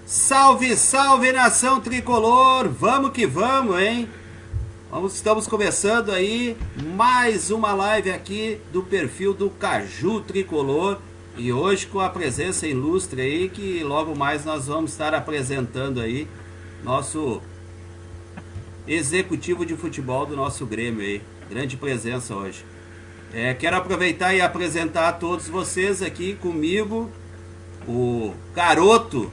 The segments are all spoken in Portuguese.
Salve, salve, nação tricolor! Vamos que vamos, hein? Estamos começando aí mais uma live aqui do perfil do Caju Tricolor. E hoje com a presença ilustre aí, que logo mais nós vamos estar apresentando aí nosso executivo de futebol do nosso Grêmio aí. Grande presença hoje. Quero aproveitar e apresentar a todos vocês aqui comigo, o garoto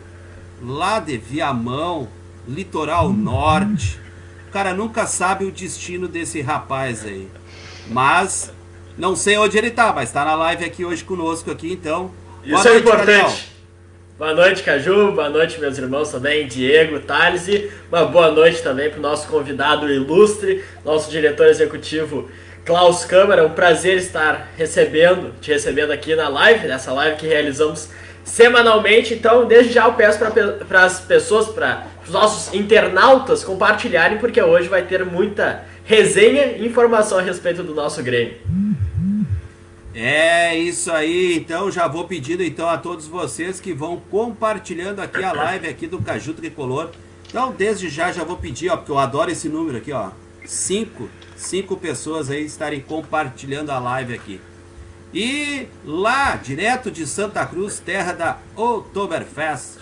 lá de Viamão, litoral norte. O cara nunca sabe o destino desse rapaz aí. Mas não sei onde ele tá, mas tá na live aqui hoje conosco aqui, então. Isso é importante. Boa noite, Caju. Boa noite, meus irmãos também, Diego, Thales. E uma boa noite também pro nosso convidado ilustre, nosso diretor executivo Klaus Câmara. É um prazer estar te recebendo aqui na live, nessa live que realizamos semanalmente. Então, desde já eu peço para as pessoas, para os nossos internautas compartilharem, porque hoje vai ter muita resenha e informação a respeito do nosso Grêmio. É isso aí, então já vou pedindo então a todos vocês que vão compartilhando aqui a live aqui do Caju Tricolor. Então desde já vou pedir, ó, porque eu adoro esse número aqui, ó, 5 pessoas aí estarem compartilhando a live aqui. E lá, direto de Santa Cruz, terra da Oktoberfest,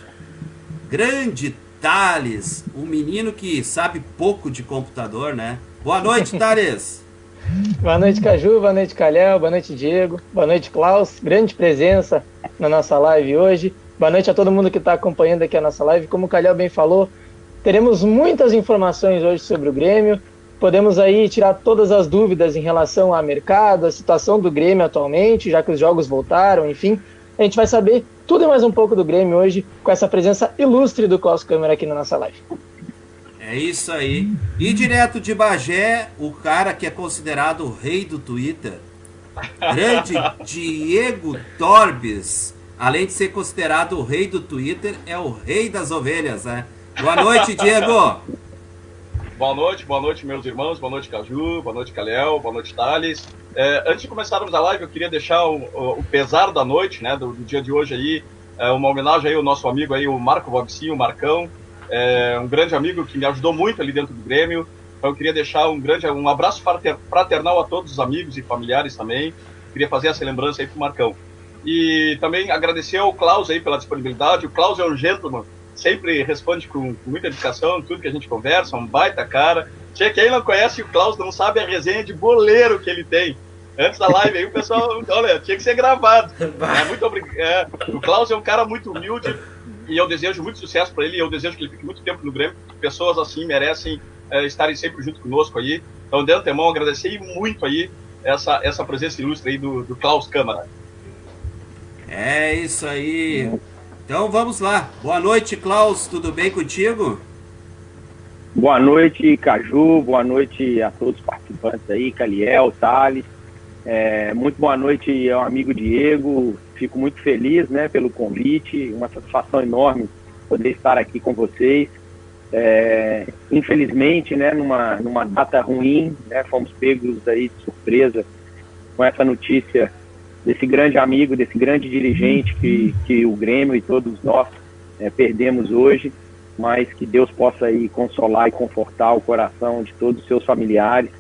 grande Thales, um menino que sabe pouco de computador, né? Boa noite, Thales! Boa noite, Caju, boa noite, Calhau, boa noite, Diego, boa noite, Klaus, grande presença na nossa live hoje. Boa noite a todo mundo que está acompanhando aqui a nossa live. Como o Calhau bem falou, teremos muitas informações hoje sobre o Grêmio. Podemos aí tirar todas as dúvidas em relação ao mercado, a situação do Grêmio atualmente, já que os jogos voltaram, enfim. A gente vai saber tudo e mais um pouco do Grêmio hoje, com essa presença ilustre do Klaus Câmara aqui na nossa live. É isso aí. E direto de Bagé, o cara que é considerado o rei do Twitter, grande Diego Torbes, além de ser considerado o rei do Twitter, é o rei das ovelhas, né? Boa noite, Diego! Boa noite, meus irmãos, boa noite, Caju, boa noite, Calhau, boa noite, Thales. Antes de começarmos a live, eu queria deixar o pesar da noite, né, do dia de hoje aí, uma homenagem aí ao nosso amigo aí, o Marco Bobsinho, o Marcão, um grande amigo que me ajudou muito ali dentro do Grêmio. Então eu queria deixar um abraço fraternal a todos os amigos e familiares também. Queria fazer essa lembrança aí pro Marcão. E também agradecer ao Klaus aí pela disponibilidade. O Klaus é um gentleman, sempre responde com muita dedicação, tudo que a gente conversa, um baita cara. Quem não conhece o Klaus não sabe a resenha de boleiro que ele tem. Antes da live aí o pessoal, olha, tinha que ser gravado. Muito obrigado. O Klaus é um cara muito humilde e eu desejo muito sucesso para ele. Eu desejo que ele fique muito tempo no Grêmio. Pessoas assim merecem estarem sempre junto conosco aí. Então, de antemão, agradecer muito aí essa presença ilustre aí do Klaus Câmara. É isso aí. Então vamos lá. Boa noite, Klaus. Tudo bem contigo? Boa noite, Caju. Boa noite a todos os participantes aí, Caliel, Thales. Muito boa noite ao amigo Diego. Fico muito feliz, né, pelo convite. Uma satisfação enorme poder estar aqui com vocês. Infelizmente, né, numa data ruim, né, fomos pegos aí de surpresa com essa notícia desse grande amigo, desse grande dirigente que o Grêmio e todos nós perdemos hoje, mas que Deus possa aí consolar e confortar o coração de todos os seus familiares,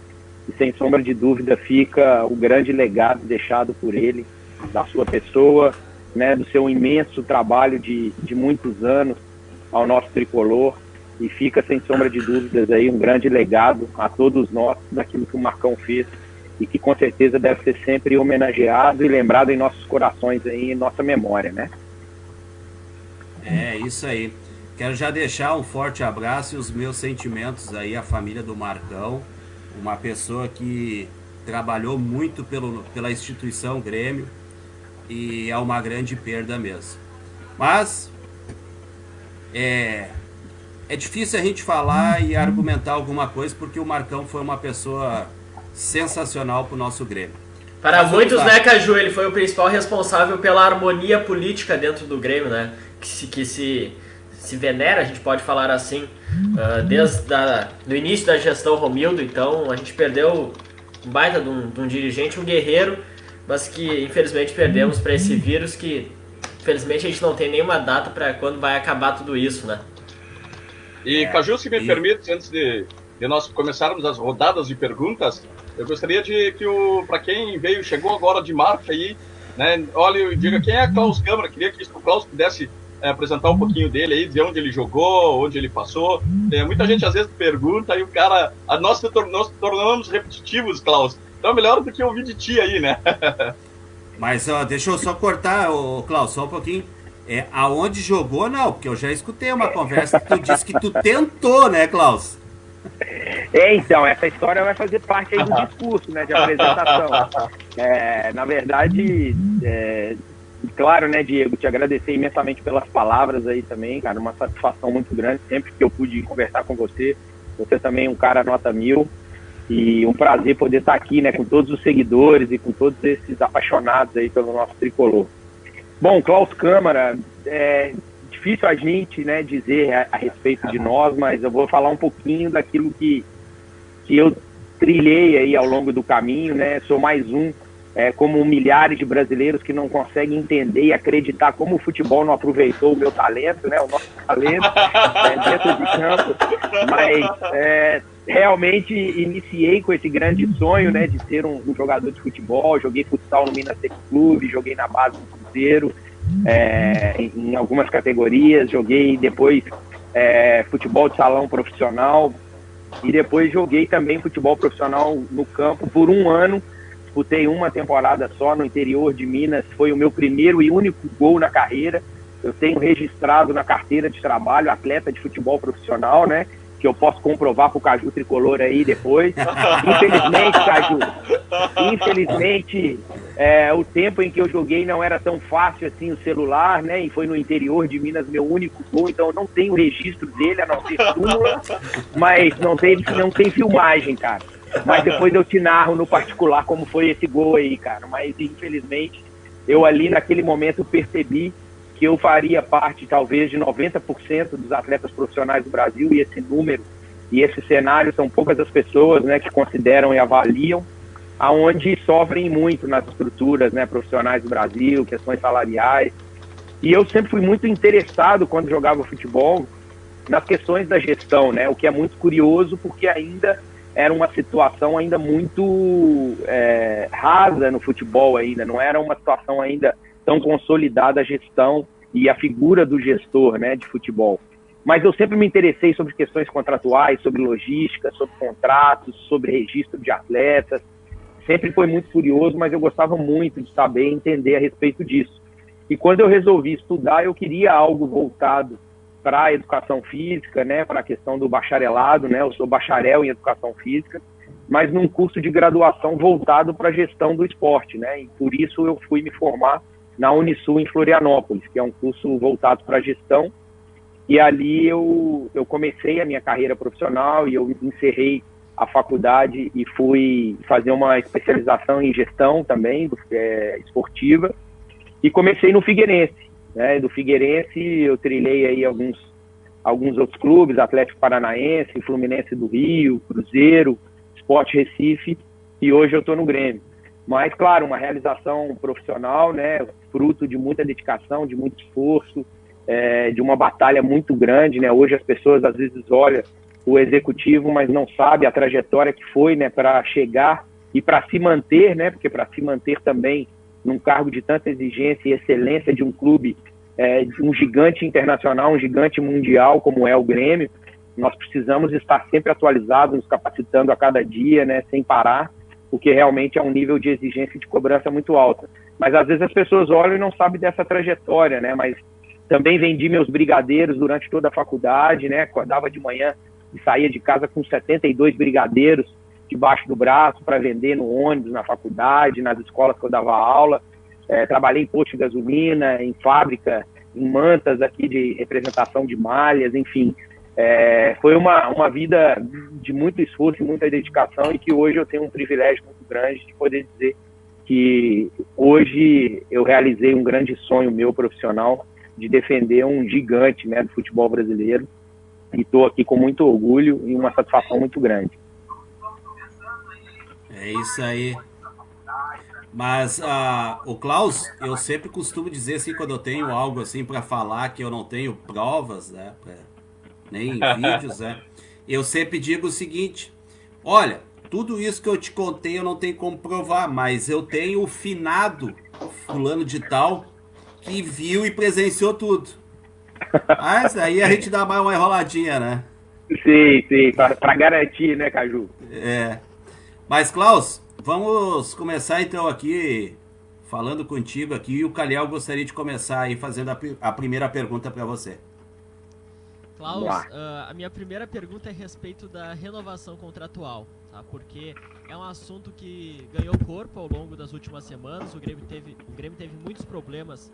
e sem sombra de dúvida fica o grande legado deixado por ele, da sua pessoa, né, do seu imenso trabalho de muitos anos ao nosso tricolor, e fica sem sombra de dúvidas aí um grande legado a todos nós daquilo que o Marcão fez, e que com certeza deve ser sempre homenageado e lembrado em nossos corações, aí, em nossa memória, né? É isso aí. Quero já deixar um forte abraço e os meus sentimentos aí à família do Marcão, uma pessoa que trabalhou muito pela instituição Grêmio e é uma grande perda mesmo. Mas é difícil a gente falar e argumentar alguma coisa porque o Marcão foi uma pessoa sensacional para o nosso Grêmio. Para muitos, né, Caju, ele foi o principal responsável pela harmonia política dentro do Grêmio, né? Que se venera, a gente pode falar assim, desde no início da gestão Romildo. Então a gente perdeu um baita de um dirigente, um guerreiro, mas que infelizmente perdemos para esse vírus que infelizmente a gente não tem nenhuma data para quando vai acabar tudo isso, né? E Caju, se me permite, antes de nós começarmos as rodadas de perguntas, eu gostaria de que para quem chegou agora de marcha aí, né, olha, diga quem é Klaus Câmara. Queria que o Klaus pudesse apresentar um pouquinho dele aí, dizer onde ele jogou, onde ele passou. Muita gente às vezes pergunta e o cara, nós tornamos repetitivos, Klaus. Então é melhor do que ouvir de ti aí, né? Mas ó, deixa eu só cortar, Klaus, só um pouquinho. Aonde jogou, não, porque eu já escutei uma conversa que tu disse que tu tentou, né, Klaus? Então, essa história vai fazer parte aí do discurso, né, de apresentação. Na verdade, claro, né, Diego, te agradecer imensamente pelas palavras aí também, cara, uma satisfação muito grande, sempre que eu pude conversar com você. Você também é um cara nota 1000, e um prazer poder estar aqui, né, com todos os seguidores e com todos esses apaixonados aí pelo nosso tricolor. Bom, Klaus Câmara, difícil a gente, né, dizer a respeito de nós, mas eu vou falar um pouquinho daquilo que eu trilhei aí ao longo do caminho, né? Sou mais como milhares de brasileiros que não conseguem entender e acreditar como o futebol não aproveitou o meu talento, né? O nosso talento dentro de campo, mas realmente iniciei com esse grande sonho, né, de ser um jogador de futebol. Joguei futsal no Minas Tênis Clube, joguei na base do Cruzeiro, em algumas categorias, joguei depois futebol de salão profissional e depois joguei também futebol profissional no campo por um ano. Disputei uma temporada só no interior de Minas, foi o meu primeiro e único gol na carreira. Eu tenho registrado na carteira de trabalho atleta de futebol profissional, né, que eu posso comprovar pro Caju Tricolor aí depois. Infelizmente, Caju, o tempo em que eu joguei não era tão fácil assim o celular, né? E foi no interior de Minas meu único gol, então eu não tenho registro dele, a não ser súmula, mas não tem filmagem, cara. Mas depois eu te narro no particular como foi esse gol aí, cara. Mas infelizmente eu ali naquele momento percebi que eu faria parte talvez de 90% dos atletas profissionais do Brasil, e esse número e esse cenário são poucas as pessoas, né, que consideram e avaliam, aonde sofrem muito nas estruturas, né, profissionais do Brasil, questões salariais. E eu sempre fui muito interessado, quando jogava futebol, nas questões da gestão, né, o que é muito curioso, porque ainda era uma situação ainda muito rasa no futebol ainda, não era uma situação ainda tão consolidada a gestão e a figura do gestor, né, de futebol. Mas eu sempre me interessei sobre questões contratuais, sobre logística, sobre contratos, sobre registro de atletas. Sempre foi muito curioso, mas eu gostava muito de saber e entender a respeito disso. E quando eu resolvi estudar, eu queria algo voltado para a educação física, né, para a questão do bacharelado, né, eu sou bacharel em educação física, mas num curso de graduação voltado para a gestão do esporte, né, e por isso eu fui me formar na Unisul em Florianópolis, que é um curso voltado para a gestão, e ali eu comecei a minha carreira profissional e eu encerrei a faculdade e fui fazer uma especialização em gestão também, esportiva, e comecei no Figueirense, né? Do Figueirense eu trilhei aí alguns outros clubes, Atlético Paranaense, Fluminense do Rio, Cruzeiro, Sport Recife, e hoje eu estou no Grêmio. Mas, claro, uma realização profissional, né, fruto de muita dedicação, de muito esforço, de uma batalha muito grande, né? Hoje as pessoas às vezes olham o executivo, mas não sabem a trajetória que foi, né, para chegar e para se manter, né? Porque para se manter também num cargo de tanta exigência e excelência de um clube, de um gigante internacional, um gigante mundial como é o Grêmio, nós precisamos estar sempre atualizados, nos capacitando a cada dia, né, sem parar, porque realmente é um nível de exigência e de cobrança muito alta. Mas às vezes as pessoas olham e não sabem dessa trajetória, né? Mas também vendi meus brigadeiros durante toda a faculdade, né? Acordava de manhã e saía de casa com 72 brigadeiros debaixo do braço para vender no ônibus, na faculdade, nas escolas que eu dava aula. Trabalhei em posto de gasolina, em fábrica, em mantas aqui de representação de malhas, enfim. Foi uma vida de muito esforço e muita dedicação, e que hoje eu tenho um privilégio muito grande de poder dizer que hoje eu realizei um grande sonho meu profissional de defender um gigante, né, do futebol brasileiro, e estou aqui com muito orgulho e uma satisfação muito grande. É isso aí. Mas o Klaus, eu sempre costumo dizer assim, quando eu tenho algo assim para falar que eu não tenho provas, né, nem vídeos, né, eu sempre digo o seguinte: olha, tudo isso que eu te contei eu não tenho como provar, mas eu tenho o finado fulano de tal que viu e presenciou tudo. Mas aí a gente dá mais uma enroladinha, né? Sim, para garantir, né, Caju? É. Mas, Klaus, vamos começar então aqui falando contigo aqui, e o Calhau gostaria de começar aí fazendo a primeira pergunta para você. Klaus, a minha primeira pergunta é a respeito da renovação contratual, tá? Porque é um assunto que ganhou corpo ao longo das últimas semanas. O Grêmio teve muitos problemas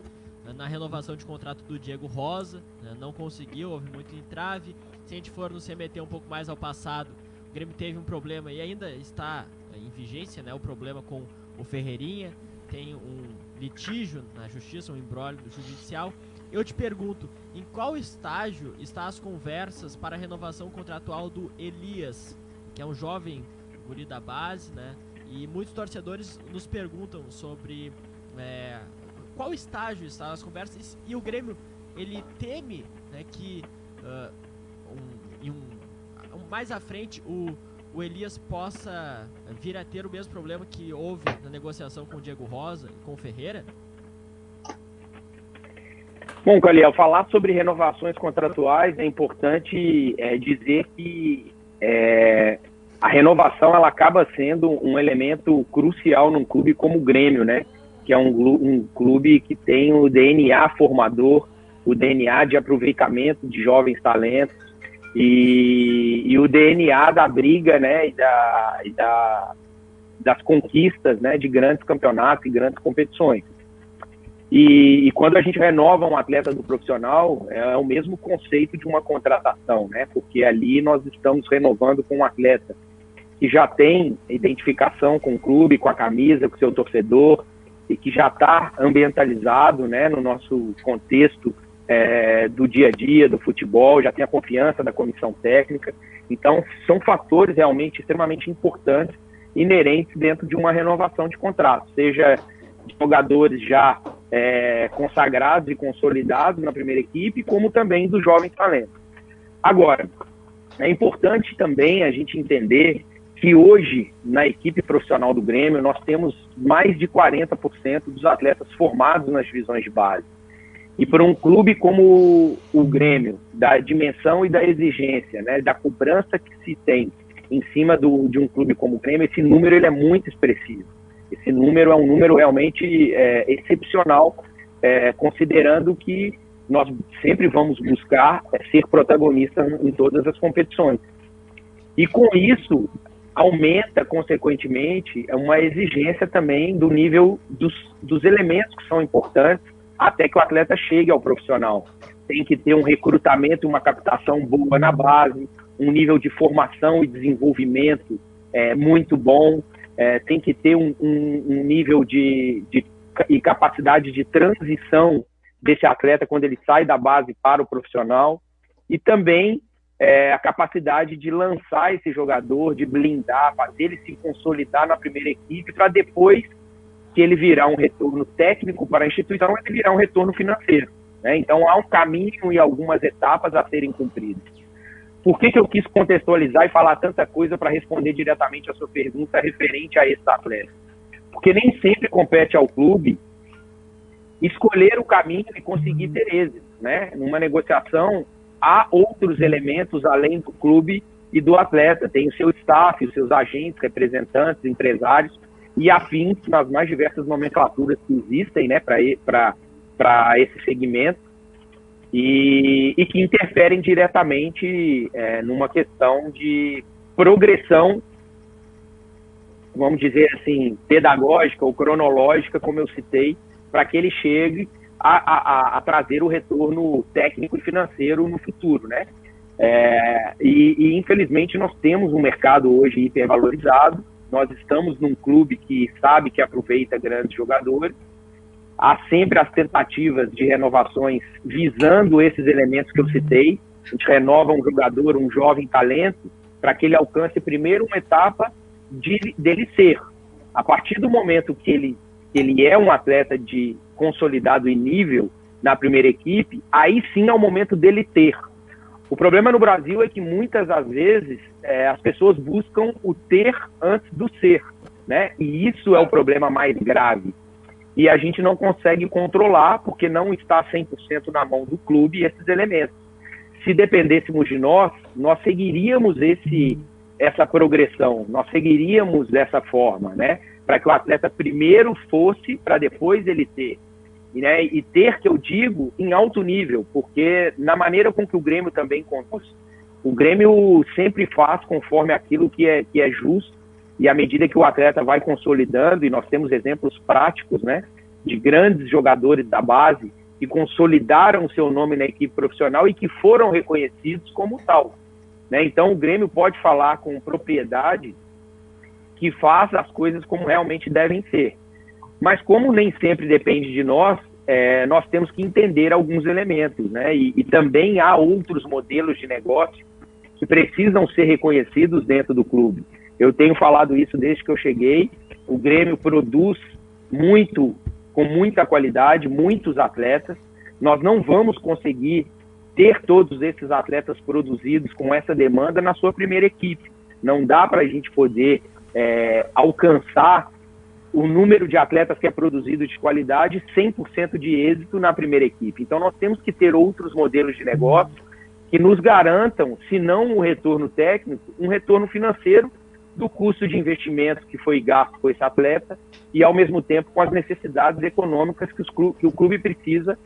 na renovação de contrato do Diego Rosa, né? Não conseguiu, houve muito entrave. Se a gente for nos remeter um pouco mais ao passado, o Grêmio teve um problema e ainda está em vigência, né? O problema com o Ferreirinha, tem um litígio na justiça, um imbróglio judicial. Eu te pergunto, em qual estágio estão as conversas para a renovação contratual do Elias, que é um jovem guri da base, né? E muitos torcedores nos perguntam sobre qual estágio estão as conversas, e o Grêmio, ele teme, né, que mais à frente o Elias possa vir a ter o mesmo problema que houve na negociação com o Diego Rosa e com o Ferreira? Bom, Caliel, falar sobre renovações contratuais é importante dizer que a renovação ela acaba sendo um elemento crucial num clube como o Grêmio, né? Que é um clube que tem o DNA formador, o DNA de aproveitamento de jovens talentos e o DNA da briga, né? Das conquistas, né? De grandes campeonatos e grandes competições. E quando a gente renova um atleta do profissional, é o mesmo conceito de uma contratação, né? Porque ali nós estamos renovando com um atleta que já tem identificação com o clube, com a camisa, com o seu torcedor, e que já está ambientalizado, né, no nosso contexto do dia a dia, do futebol, já tem a confiança da comissão técnica. Então, são fatores realmente extremamente importantes, inerentes dentro de uma renovação de contrato, seja de jogadores já consagrados e consolidados na primeira equipe, como também dos jovens talentos. Agora, é importante também a gente entender que hoje, na equipe profissional do Grêmio, nós temos mais de 40% dos atletas formados nas divisões de base. E para um clube como o Grêmio, da dimensão e da exigência, né, da cobrança que se tem em cima de um clube como o Grêmio, esse número ele é muito expressivo. Esse número é um número realmente excepcional, considerando que nós sempre vamos buscar ser protagonistas em todas as competições. E com isso, aumenta, consequentemente, uma exigência também do nível dos elementos que são importantes até que o atleta chegue ao profissional. Tem que ter um recrutamento e uma captação boa na base, um nível de formação e desenvolvimento muito bom, tem que ter um nível e capacidade de transição desse atleta quando ele sai da base para o profissional, e também a capacidade de lançar esse jogador, de blindar, fazer ele se consolidar na primeira equipe, para depois que ele virar um retorno técnico para a instituição, ele virar um retorno financeiro, né? Então há um caminho e algumas etapas a serem cumpridas. Por que eu quis contextualizar e falar tanta coisa para responder diretamente a sua pergunta referente a esse atleta? Porque nem sempre compete ao clube escolher o caminho e conseguir ter êxito, né? Numa negociação, há outros elementos além do clube e do atleta. Tem o seu staff, os seus agentes, representantes, empresários e afins nas mais diversas nomenclaturas que existem, né, para esse segmento e que interferem diretamente numa questão de progressão, vamos dizer assim, pedagógica ou cronológica, como eu citei, para que ele chegue a trazer o retorno técnico e financeiro no futuro, né? E infelizmente nós temos um mercado hoje hipervalorizado, nós estamos num clube que sabe que aproveita grandes jogadores. Há sempre as tentativas de renovações visando esses elementos que eu citei. A gente renova um jogador, um jovem talento, para que ele alcance primeiro uma etapa dele ser. A partir do momento que ele é um atleta de consolidado em nível na primeira equipe, aí sim é o momento dele ter. O problema no Brasil é que muitas das vezes as pessoas buscam o ter antes do ser, né? E isso é o problema mais grave. E a gente não consegue controlar porque não está 100% na mão do clube esses elementos. Se dependêssemos de nós seguiríamos essa progressão, nós seguiríamos dessa forma, né? Para que o atleta primeiro fosse, para depois ele ter. Né? E ter, que eu digo, em alto nível, porque na maneira com que o Grêmio também conduz, o Grêmio sempre faz conforme aquilo que é justo, e à medida que o atleta vai consolidando, e nós temos exemplos práticos, né, de grandes jogadores da base que consolidaram o seu nome na equipe profissional e que foram reconhecidos como tal. Né? Então o Grêmio pode falar com propriedade que faz as coisas como realmente devem ser. Mas como nem sempre depende de nós, nós temos que entender alguns elementos, né? E também há outros modelos de negócio que precisam ser reconhecidos dentro do clube. Eu tenho falado isso desde que eu cheguei. O Grêmio produz muito, com muita qualidade, muitos atletas. Nós não vamos conseguir ter todos esses atletas produzidos com essa demanda na sua primeira equipe. Não dá para a gente poder alcançar o número de atletas que é produzido de qualidade, 100% de êxito na primeira equipe. Então nós temos que ter outros modelos de negócio que nos garantam, se não o retorno técnico, um retorno financeiro do custo de investimento que foi gasto com esse atleta e, ao mesmo tempo, com as necessidades econômicas que o clube precisa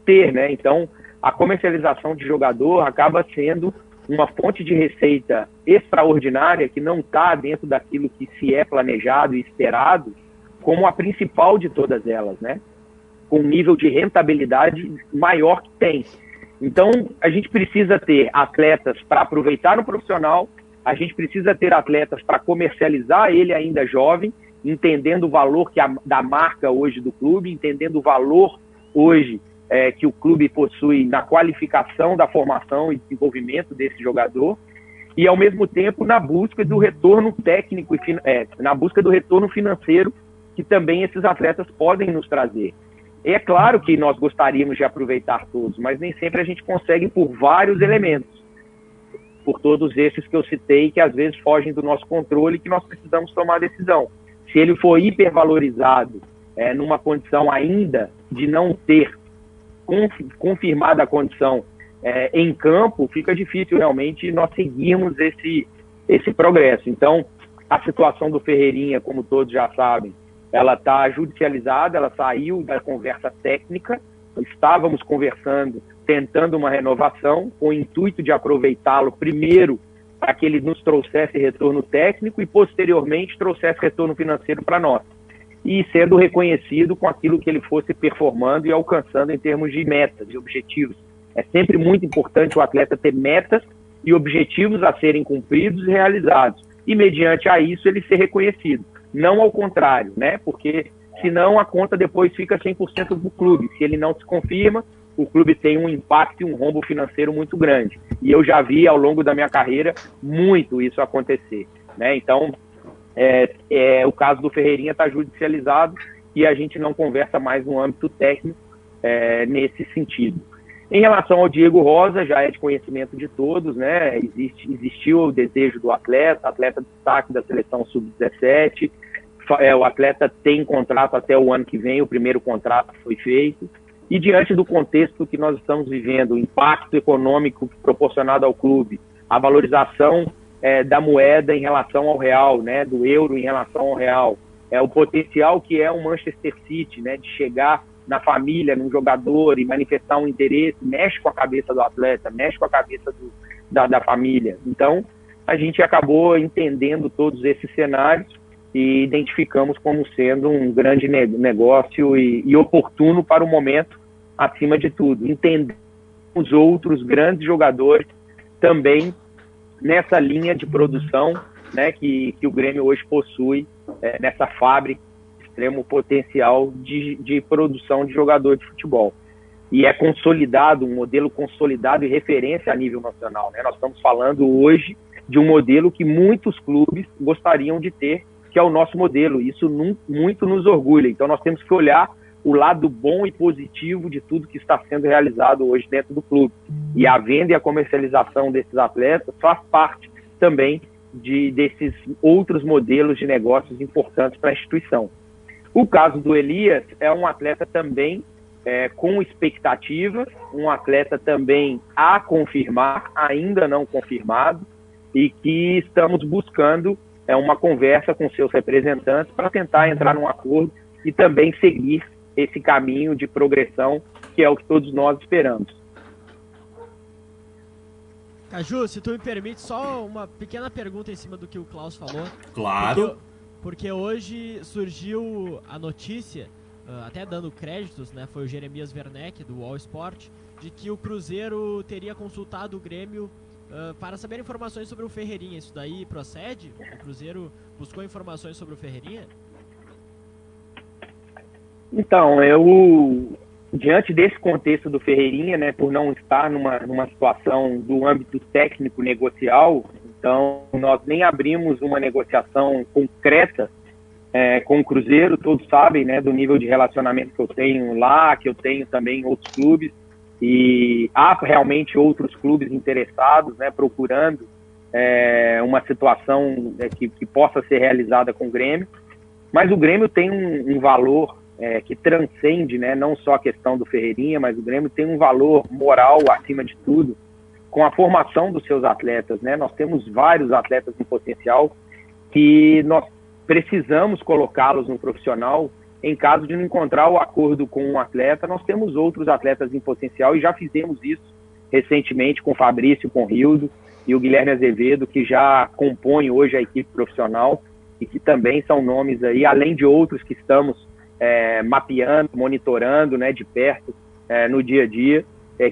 ter, né? Então, a comercialização de jogador acaba sendo uma fonte de receita extraordinária que não está dentro daquilo que se é planejado e esperado, como a principal de todas elas, né? Com um nível de rentabilidade maior que tem. Então, a gente precisa ter atletas para aproveitar no profissional, a gente precisa ter atletas para comercializar ele ainda jovem, entendendo o valor da marca hoje do clube, entendendo o valor hoje que o clube possui na qualificação da formação e desenvolvimento desse jogador, e ao mesmo tempo na busca do retorno técnico e na busca do retorno financeiro que também esses atletas podem nos trazer. É claro que nós gostaríamos de aproveitar todos, mas nem sempre a gente consegue por vários elementos, por todos esses que eu citei, que às vezes fogem do nosso controle e que nós precisamos tomar decisão. Se ele for hipervalorizado numa condição ainda de não ter confirmada a condição em campo, fica difícil realmente nós seguirmos esse progresso. Então, a situação do Ferreirinha, como todos já sabem, ela está judicializada, ela saiu da conversa técnica, estávamos conversando, tentando uma renovação, com o intuito de aproveitá-lo primeiro para que ele nos trouxesse retorno técnico e posteriormente trouxesse retorno financeiro para nós. E sendo reconhecido com aquilo que ele fosse performando e alcançando em termos de metas e objetivos. É sempre muito importante o atleta ter metas e objetivos a serem cumpridos e realizados. E mediante a isso ele ser reconhecido. Não ao contrário, né? Porque senão a conta depois fica 100% do clube. Se ele não se confirma, o clube tem um impacto e um rombo financeiro muito grande. E eu já vi ao longo da minha carreira muito isso acontecer, né? Então, o caso do Ferreirinha está judicializado e a gente não conversa mais no âmbito técnico nesse sentido. Em relação ao Diego Rosa, já é de conhecimento de todos, né? Existiu o desejo do atleta destaque da seleção sub-17, o atleta tem contrato até o ano que vem, o primeiro contrato foi feito, e diante do contexto que nós estamos vivendo, o impacto econômico proporcionado ao clube, a valorização da moeda em relação ao real, né, do euro em relação ao real, o potencial que é o Manchester City, né, de chegar na família, num jogador e manifestar um interesse, mexe com a cabeça do atleta, mexe com a cabeça da família. Então, a gente acabou entendendo todos esses cenários e identificamos como sendo um grande negócio e oportuno para o momento, acima de tudo. Entendemos outros grandes jogadores também nessa linha de produção né, que o Grêmio hoje possui nessa fábrica de extremo potencial de produção de jogador de futebol. E é consolidado, um modelo consolidado e referência a nível nacional, né? Nós estamos falando hoje de um modelo que muitos clubes gostariam de ter, que é o nosso modelo. Isso muito nos orgulha. Então nós temos que olhar o lado bom e positivo de tudo que está sendo realizado hoje dentro do clube. E a venda e a comercialização desses atletas faz parte também desses outros modelos de negócios importantes para a instituição. O caso do Elias é um atleta também com expectativas, um atleta também a confirmar, ainda não confirmado, e que estamos buscando uma conversa com seus representantes para tentar entrar num acordo e também seguir esse caminho de progressão, que é o que todos nós esperamos. Caju, se tu me permite, só uma pequena pergunta em cima do que o Klaus falou. Claro. Porque hoje surgiu a notícia, até dando créditos, né, foi o Jeremias Werneck, do All Sport, de que o Cruzeiro teria consultado o Grêmio para saber informações sobre o Ferreirinha. Isso daí procede? O Cruzeiro buscou informações sobre o Ferreirinha? Então, diante desse contexto do Ferreirinha, né, por não estar numa situação do âmbito técnico negocial, então nós nem abrimos uma negociação concreta com o Cruzeiro. Todos sabem, né, do nível de relacionamento que eu tenho lá, que eu tenho também em outros clubes, e há realmente outros clubes interessados, né, procurando uma situação que possa ser realizada com o Grêmio, mas o Grêmio tem um valor que transcende, né, não só a questão do Ferreirinha, mas o Grêmio tem um valor moral acima de tudo, com a formação dos seus atletas, né? Nós temos vários atletas em potencial que nós precisamos colocá-los no profissional. Em caso de não encontrar o acordo com um atleta, nós temos outros atletas em potencial e já fizemos isso recentemente com o Fabrício, com o Rildo e o Guilherme Azevedo, que já compõem hoje a equipe profissional e que também são nomes aí, além de outros que estamos mapeando, monitorando, né, de perto no dia a dia,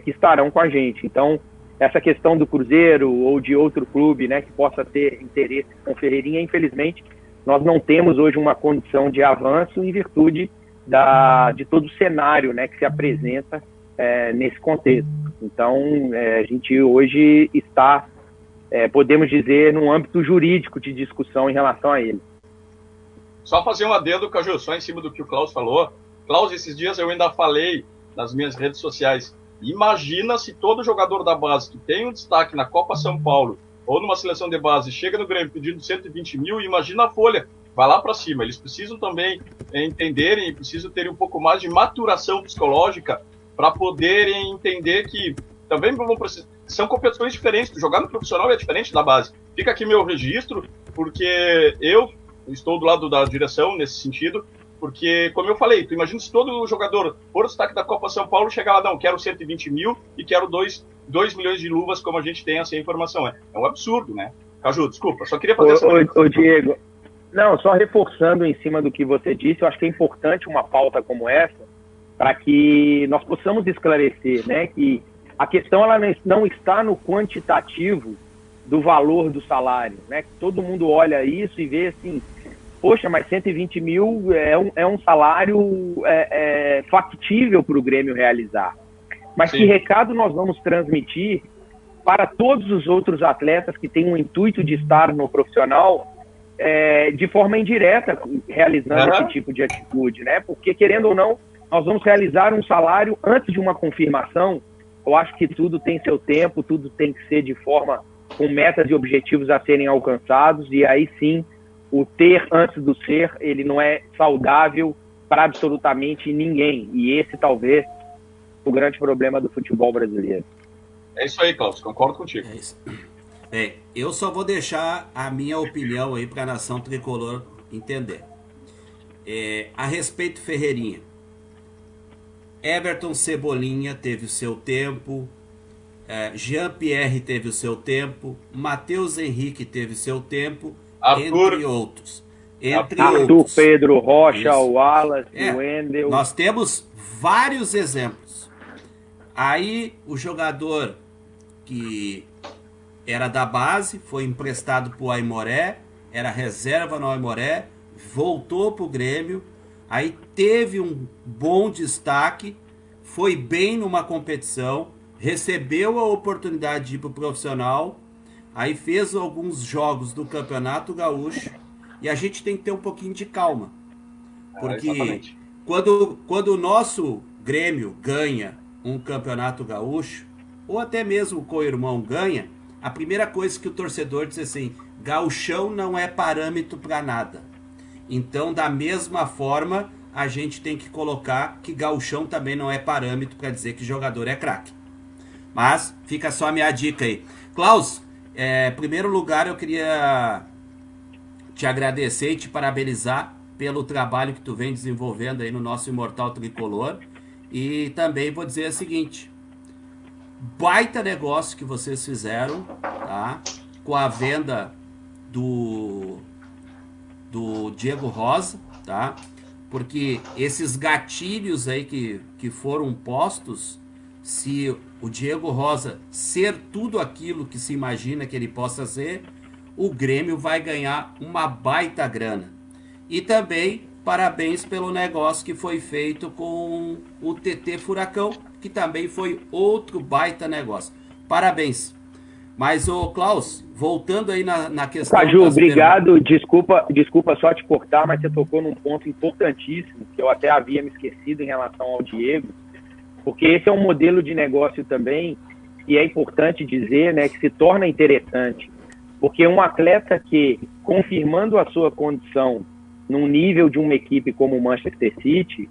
que estarão com a gente. Então, essa questão do Cruzeiro ou de outro clube, né, que possa ter interesse com o Ferreirinha, infelizmente, nós não temos hoje uma condição de avanço em virtude de todo o cenário, né, que se apresenta nesse contexto. Então, a gente hoje está, podemos dizer, num âmbito jurídico de discussão em relação a ele. Só fazer um adendo, Caju, só em cima do que o Klaus falou. Klaus, esses dias eu ainda falei nas minhas redes sociais, imagina se todo jogador da base que tem um destaque na Copa São Paulo ou numa seleção de base chega no Grêmio pedindo 120 mil, imagina a folha, vai lá para cima. Eles precisam também entenderem, precisam ter um pouco mais de maturação psicológica para poderem entender que também vão precisar. São competições diferentes, jogar no profissional é diferente da base. Fica aqui meu registro, porque eu estou do lado da direção nesse sentido, porque, como eu falei, tu imagina se todo jogador for o destaque da Copa São Paulo chegar lá, não, quero 120 mil e quero 2 milhões de luvas, como a gente tem essa informação. É um absurdo, né? Caju, desculpa, só queria fazer Ô, Diego, não, só reforçando em cima do que você disse, eu acho que é importante uma pauta como essa, para que nós possamos esclarecer, né, que a questão ela não está no quantitativo do valor do salário, né? Que todo mundo olha isso e vê assim, poxa, mas 120 mil é um salário factível para o Grêmio realizar. Mas Sim. Que recado nós vamos transmitir para todos os outros atletas que têm o intuito de estar no profissional de forma indireta, realizando esse tipo de atitude, né? Porque, querendo ou não, nós vamos realizar um salário antes de uma confirmação. Eu acho que tudo tem seu tempo, tudo tem que ser de forma com metas e objetivos a serem alcançados, e aí sim, o ter antes do ser, ele não é saudável para absolutamente ninguém, e esse talvez o grande problema do futebol brasileiro. É isso aí, Klaus, concordo contigo. É isso. Eu só vou deixar a minha opinião aí para a nação tricolor entender. A respeito do Ferreirinha, Everton Cebolinha teve o seu tempo, Jean-Pierre teve o seu tempo, Matheus Henrique teve o seu tempo, entre outros. Arthur, Pedro Rocha, o Wallace, o Wendel. Nós temos vários exemplos. Aí o jogador que era da base foi emprestado para o Aimoré, era reserva no Aimoré, voltou para o Grêmio, aí teve um bom destaque, foi bem numa competição, recebeu a oportunidade de ir para o profissional, aí fez alguns jogos do Campeonato Gaúcho, e a gente tem que ter um pouquinho de calma. Porque quando o nosso Grêmio ganha um Campeonato Gaúcho, ou até mesmo o co-irmão ganha, a primeira coisa que o torcedor diz assim, gauchão não é parâmetro para nada. Então, da mesma forma, a gente tem que colocar que gauchão também não é parâmetro para dizer que jogador é craque. Mas fica só a minha dica aí. Klaus, em primeiro lugar eu queria te agradecer e te parabenizar pelo trabalho que tu vem desenvolvendo aí no nosso Imortal Tricolor. E também vou dizer o seguinte, baita negócio que vocês fizeram, tá? Com a venda do Diego Rosa, tá? Porque esses gatilhos aí que foram postos, se o Diego Rosa ser tudo aquilo que se imagina que ele possa ser, o Grêmio vai ganhar uma baita grana. E também parabéns pelo negócio que foi feito com o TT Furacão, que também foi outro baita negócio. Parabéns. Mas, ô Klaus, voltando aí na questão... Caju, obrigado. Desculpa só te cortar, mas você tocou num ponto importantíssimo, que eu até havia me esquecido em relação ao Diego, porque esse é um modelo de negócio também, e é importante dizer, né, que se torna interessante, porque um atleta que, confirmando a sua condição num nível de uma equipe como o Manchester City,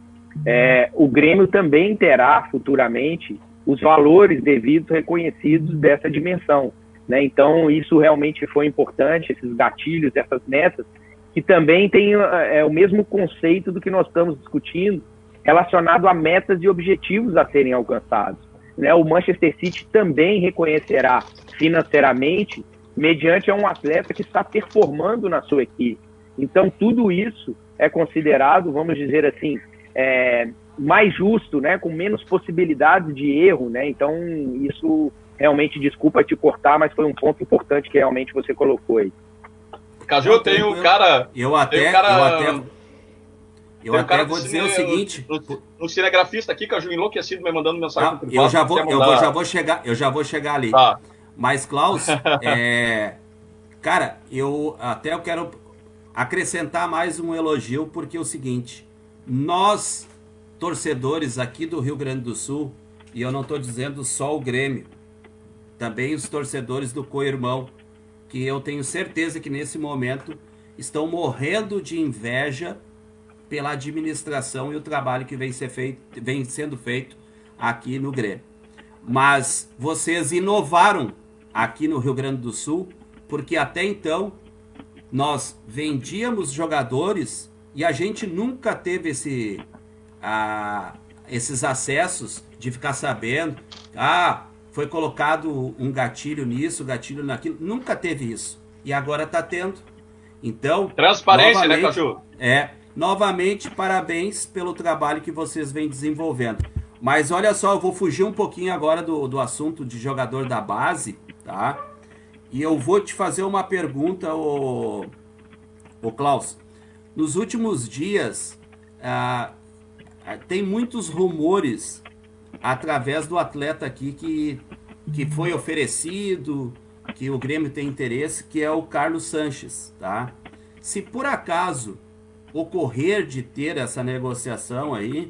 o Grêmio também terá futuramente os valores devidos reconhecidos dessa dimensão, né? Então isso realmente foi importante, esses gatilhos, essas metas, que também tem o mesmo conceito do que nós estamos discutindo relacionado a metas e objetivos a serem alcançados, né? O Manchester City também reconhecerá financeiramente mediante a um atleta que está performando na sua equipe. Então, tudo isso é considerado, vamos dizer assim, mais justo, né? Com menos possibilidades de erro, né? Então, isso realmente, desculpa te cortar, mas foi um ponto importante que realmente você colocou aí. Caju, tem um cara... Eu até vou dizer o seguinte... Um cinegrafista aqui, Caju, enlouquecido, me mandando mensagem. Eu já vou chegar ali. Tá. Mas, Klaus, cara, eu quero acrescentar mais um elogio, porque é o seguinte, nós, torcedores aqui do Rio Grande do Sul, e eu não estou dizendo só o Grêmio, também os torcedores do co-irmão, que eu tenho certeza que nesse momento estão morrendo de inveja pela administração e o trabalho que vem sendo feito aqui no Grêmio. Mas vocês inovaram aqui no Rio Grande do Sul, porque até então nós vendíamos jogadores e a gente nunca teve esses acessos de ficar sabendo, foi colocado um gatilho nisso, gatilho naquilo, nunca teve isso. E agora está tendo. Então, transparência, né, Caju? Novamente, parabéns pelo trabalho que vocês vêm desenvolvendo. Mas olha só, eu vou fugir um pouquinho agora do assunto de jogador da base, tá? E eu vou te fazer uma pergunta, ô Klaus. Nos últimos dias, tem muitos rumores através do atleta aqui que foi oferecido, que o Grêmio tem interesse, que é o Carlos Sanches, tá? Se por acaso ocorrer de ter essa negociação aí,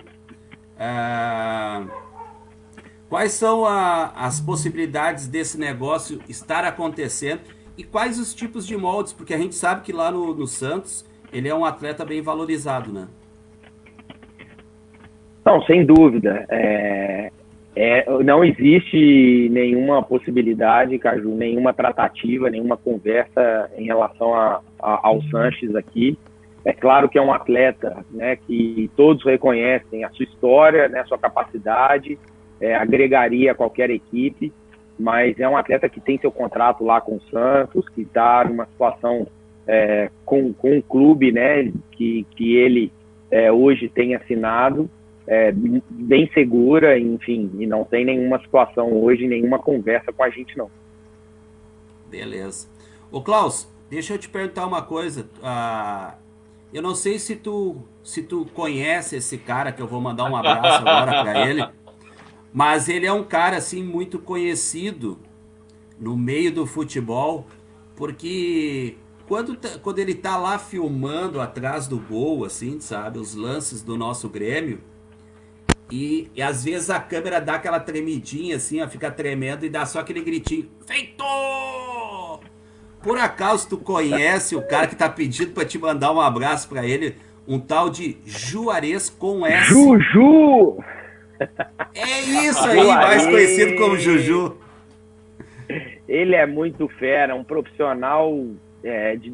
quais são as possibilidades desse negócio estar acontecendo e quais os tipos de moldes? Porque a gente sabe que lá no Santos ele é um atleta bem valorizado, né? Não, sem dúvida. Não existe nenhuma possibilidade, Caju, nenhuma tratativa, nenhuma conversa em relação ao Sanches aqui. É claro que é um atleta, né, que todos reconhecem a sua história, né, a sua capacidade, agregaria a qualquer equipe, mas é um atleta que tem seu contrato lá com o Santos, que está numa situação com um clube, né, que ele hoje tem assinado, bem segura, enfim, e não tem nenhuma situação hoje, nenhuma conversa com a gente, não. Beleza. Ô Klaus, deixa eu te perguntar uma coisa. Eu não sei se tu conhece esse cara, que eu vou mandar um abraço agora para ele, mas ele é um cara assim muito conhecido no meio do futebol, porque quando ele tá lá filmando atrás do gol, assim, sabe, os lances do nosso Grêmio, e às vezes a câmera dá aquela tremidinha assim, ó, fica tremendo e dá só aquele gritinho, feito! Por acaso tu conhece o cara que tá pedindo pra te mandar um abraço pra ele, um tal de Juarez com S? Juju! É isso aí, mais conhecido como Juju. Ele é muito fera, um profissional de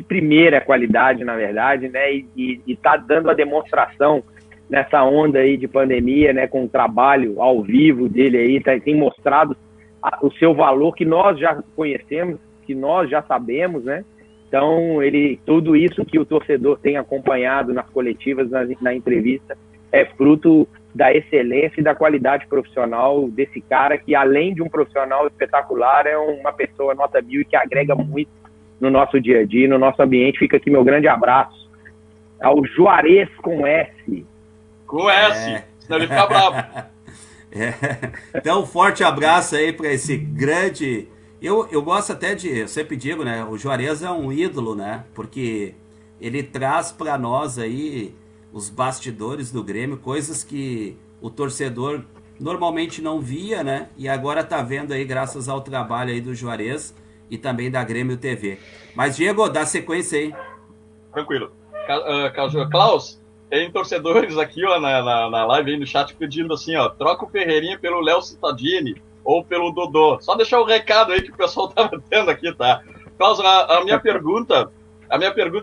primeira qualidade, na verdade, né? E tá dando a demonstração nessa onda aí de pandemia, né? Com o trabalho ao vivo dele aí, tem mostrado o seu valor que nós já conhecemos, que nós já sabemos, né? Então, tudo isso que o torcedor tem acompanhado nas coletivas, na entrevista, é fruto da excelência e da qualidade profissional desse cara, que além de um profissional espetacular, é uma pessoa nota 1000 e que agrega muito no nosso dia a dia, no nosso ambiente. Fica aqui meu grande abraço ao Juarez com S. Com S, senão ele fica bravo. Então, um forte abraço aí para esse grande... Eu gosto até eu sempre digo, né? O Juarez é um ídolo, né? Porque ele traz para nós aí os bastidores do Grêmio, coisas que o torcedor normalmente não via, né? E agora tá vendo aí graças ao trabalho aí do Juarez e também da Grêmio TV. Mas, Diego, dá sequência aí. Tranquilo. Klaus, tem torcedores aqui, ó, na live aí no chat pedindo assim, ó, troca o Ferreirinha pelo Léo Cittadini ou pelo Dodô. Só deixar o recado aí que o pessoal tava tendo aqui, tá? Klaus, a minha pergunta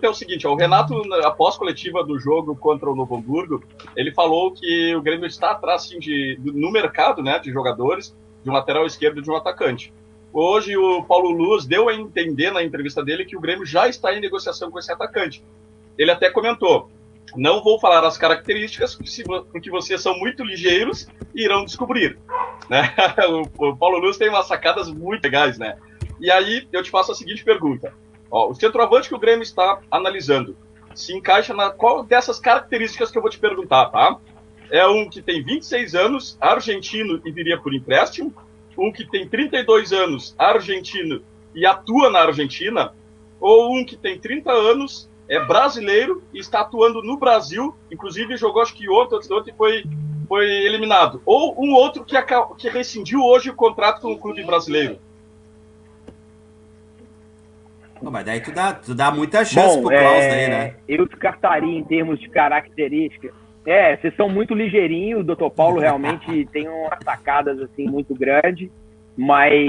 é o seguinte, ó, o Renato, após coletiva do jogo contra o Novo Hamburgo, ele falou que o Grêmio está atrás, assim, no mercado, né, de jogadores, de um lateral esquerdo e de um atacante. Hoje o Paulo Luz deu a entender na entrevista dele que o Grêmio já está em negociação com esse atacante. Ele até comentou, não vou falar as características, porque vocês são muito ligeiros e irão descobrir. Né? O Paulo Luz tem umas sacadas muito legais, né? E aí eu te faço a seguinte pergunta. Ó, o centroavante que o Grêmio está analisando se encaixa na qual dessas características que eu vou te perguntar, tá? É um que tem 26 anos, argentino e viria por empréstimo, um que tem 32 anos, argentino e atua na Argentina, ou um que tem 30 anos, é brasileiro e está atuando no Brasil, inclusive jogou acho que ontem foi eliminado, ou um outro que rescindiu hoje o contrato com o clube brasileiro. Não, mas daí tu dá muita chance pro Klaus daí, né? Eu descartaria em termos de características. Vocês são muito ligeirinhos, o Dr. Paulo realmente tem umas sacadas assim muito grandes, mas